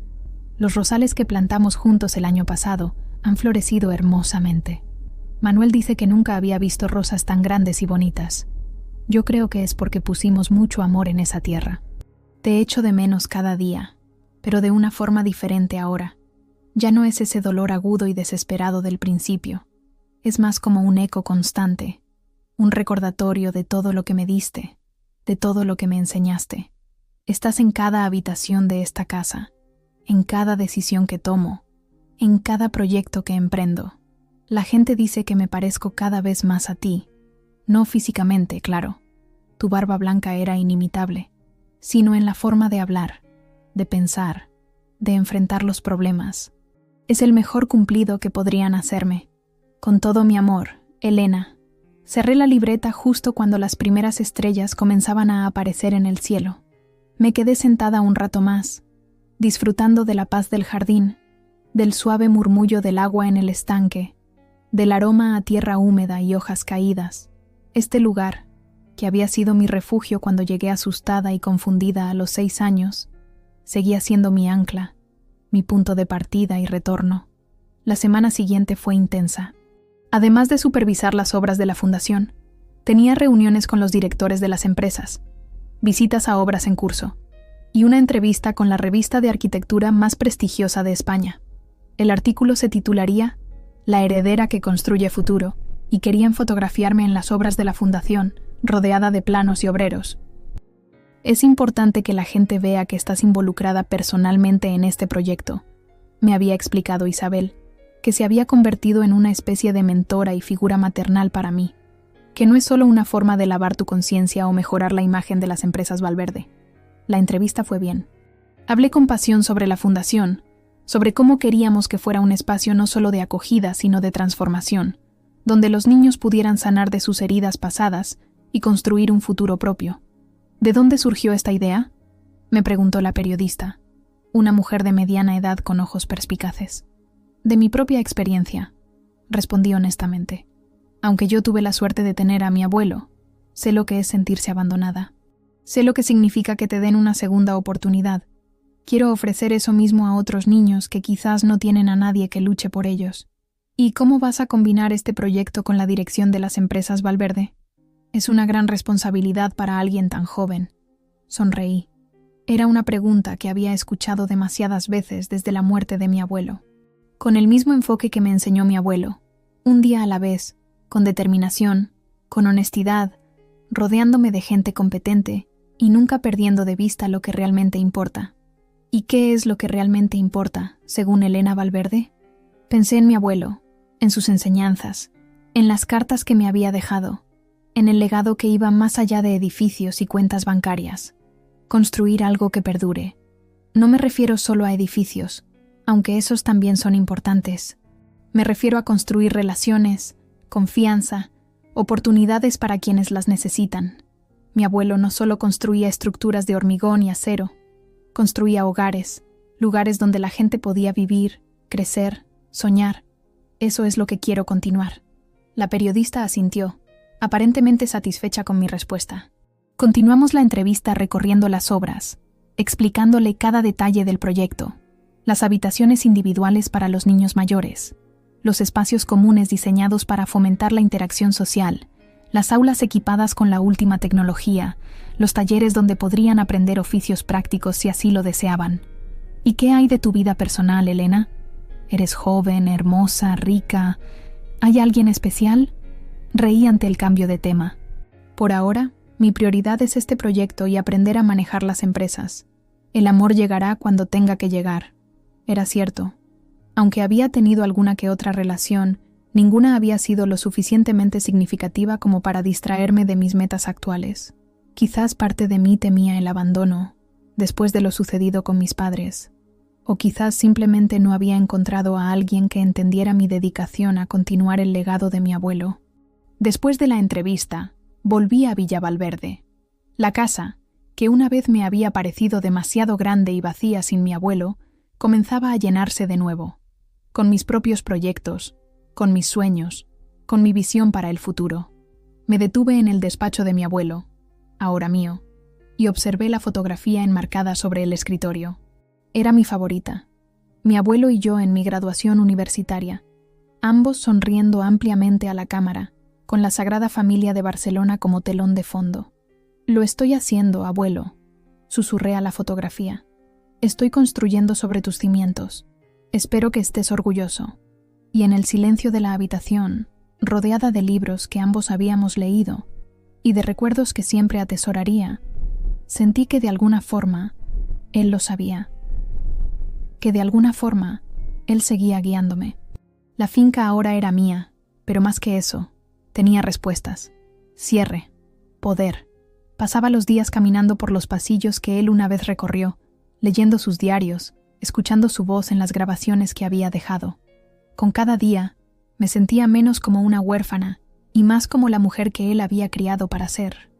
A: Los rosales que plantamos juntos el año pasado han florecido hermosamente. Manuel dice que nunca había visto rosas tan grandes y bonitas. Yo creo que es porque pusimos mucho amor en esa tierra. Te echo de menos cada día, pero de una forma diferente ahora. Ya no es ese dolor agudo y desesperado del principio. Es más como un eco constante, un recordatorio de todo lo que me diste, de todo lo que me enseñaste. Estás en cada habitación de esta casa, en cada decisión que tomo, en cada proyecto que emprendo. La gente dice que me parezco cada vez más a ti. No físicamente, claro. Tu barba blanca era inimitable, sino en la forma de hablar, de pensar, de enfrentar los problemas. Es el mejor cumplido que podrían hacerme. Con todo mi amor, Elena. Cerré la libreta justo cuando las primeras estrellas comenzaban a aparecer en el cielo. Me quedé sentada un rato más, disfrutando de la paz del jardín, del suave murmullo del agua en el estanque, del aroma a tierra húmeda y hojas caídas. Este lugar, que había sido mi refugio cuando llegué asustada y confundida a los 6 años, seguía siendo mi ancla, mi punto de partida y retorno. La semana siguiente fue intensa. Además de supervisar las obras de la fundación, tenía reuniones con los directores de las empresas, visitas a obras en curso y una entrevista con la revista de arquitectura más prestigiosa de España. El artículo se titularía «La heredera que construye futuro», y querían fotografiarme en las obras de la fundación, rodeada de planos y obreros. Es importante que la gente vea que estás involucrada personalmente en este proyecto, me había explicado Isabel, que se había convertido en una especie de mentora y figura maternal para mí, que no es solo una forma de lavar tu conciencia o mejorar la imagen de las empresas Valverde. La entrevista fue bien. Hablé con pasión sobre la fundación, sobre cómo queríamos que fuera un espacio no solo de acogida, sino de transformación, donde los niños pudieran sanar de sus heridas pasadas y construir un futuro propio. ¿De dónde surgió esta idea?, me preguntó la periodista, una mujer de mediana edad con ojos perspicaces. De mi propia experiencia, respondí honestamente. Aunque yo tuve la suerte de tener a mi abuelo, sé lo que es sentirse abandonada. Sé lo que significa que te den una segunda oportunidad. Quiero ofrecer eso mismo a otros niños que quizás no tienen a nadie que luche por ellos. ¿Y cómo vas a combinar este proyecto con la dirección de las empresas Valverde? Es una gran responsabilidad para alguien tan joven. Sonreí. Era una pregunta que había escuchado demasiadas veces desde la muerte de mi abuelo. Con el mismo enfoque que me enseñó mi abuelo, un día a la vez, con determinación, con honestidad, rodeándome de gente competente y nunca perdiendo de vista lo que realmente importa. ¿Y qué es lo que realmente importa, según Elena Valverde? Pensé en mi abuelo, en sus enseñanzas, en las cartas que me había dejado, en el legado que iba más allá de edificios y cuentas bancarias. Construir algo que perdure. No me refiero solo a edificios, aunque esos también son importantes. Me refiero a construir relaciones, confianza, oportunidades para quienes las necesitan. Mi abuelo no solo construía estructuras de hormigón y acero, construía hogares, lugares donde la gente podía vivir, crecer, soñar. Eso es lo que quiero continuar. La periodista asintió, aparentemente satisfecha con mi respuesta. Continuamos la entrevista recorriendo las obras, explicándole cada detalle del proyecto, las habitaciones individuales para los niños mayores, los espacios comunes diseñados para fomentar la interacción social, las aulas equipadas con la última tecnología, los talleres donde podrían aprender oficios prácticos si así lo deseaban. ¿Y qué hay de tu vida personal, Elena? ¿Eres joven, hermosa, rica? ¿Hay alguien especial? Reí ante el cambio de tema. Por ahora, mi prioridad es este proyecto y aprender a manejar las empresas. El amor llegará cuando tenga que llegar. Era cierto. Aunque había tenido alguna que otra relación, ninguna había sido lo suficientemente significativa como para distraerme de mis metas actuales. Quizás parte de mí temía el abandono, después de lo sucedido con mis padres. O quizás simplemente no había encontrado a alguien que entendiera mi dedicación a continuar el legado de mi abuelo. Después de la entrevista, volví a Villa Valverde. La casa, que una vez me había parecido demasiado grande y vacía sin mi abuelo, comenzaba a llenarse de nuevo, con mis propios proyectos, con mis sueños, con mi visión para el futuro. Me detuve en el despacho de mi abuelo, ahora mío, y observé la fotografía enmarcada sobre el escritorio. Era mi favorita. Mi abuelo y yo en mi graduación universitaria, ambos sonriendo ampliamente a la cámara, con la Sagrada Familia de Barcelona como telón de fondo. «Lo estoy haciendo, abuelo», susurré a la fotografía. «Estoy construyendo sobre tus cimientos. Espero que estés orgulloso». Y en el silencio de la habitación, rodeada de libros que ambos habíamos leído y de recuerdos que siempre atesoraría, sentí que de alguna forma él lo sabía. Que de alguna forma él seguía guiándome. La finca ahora era mía, pero más que eso, tenía respuestas, cierre, poder. Pasaba los días caminando por los pasillos que él una vez recorrió, leyendo sus diarios, escuchando su voz en las grabaciones que había dejado. Con cada día, me sentía menos como una huérfana y más como la mujer que él había criado para ser.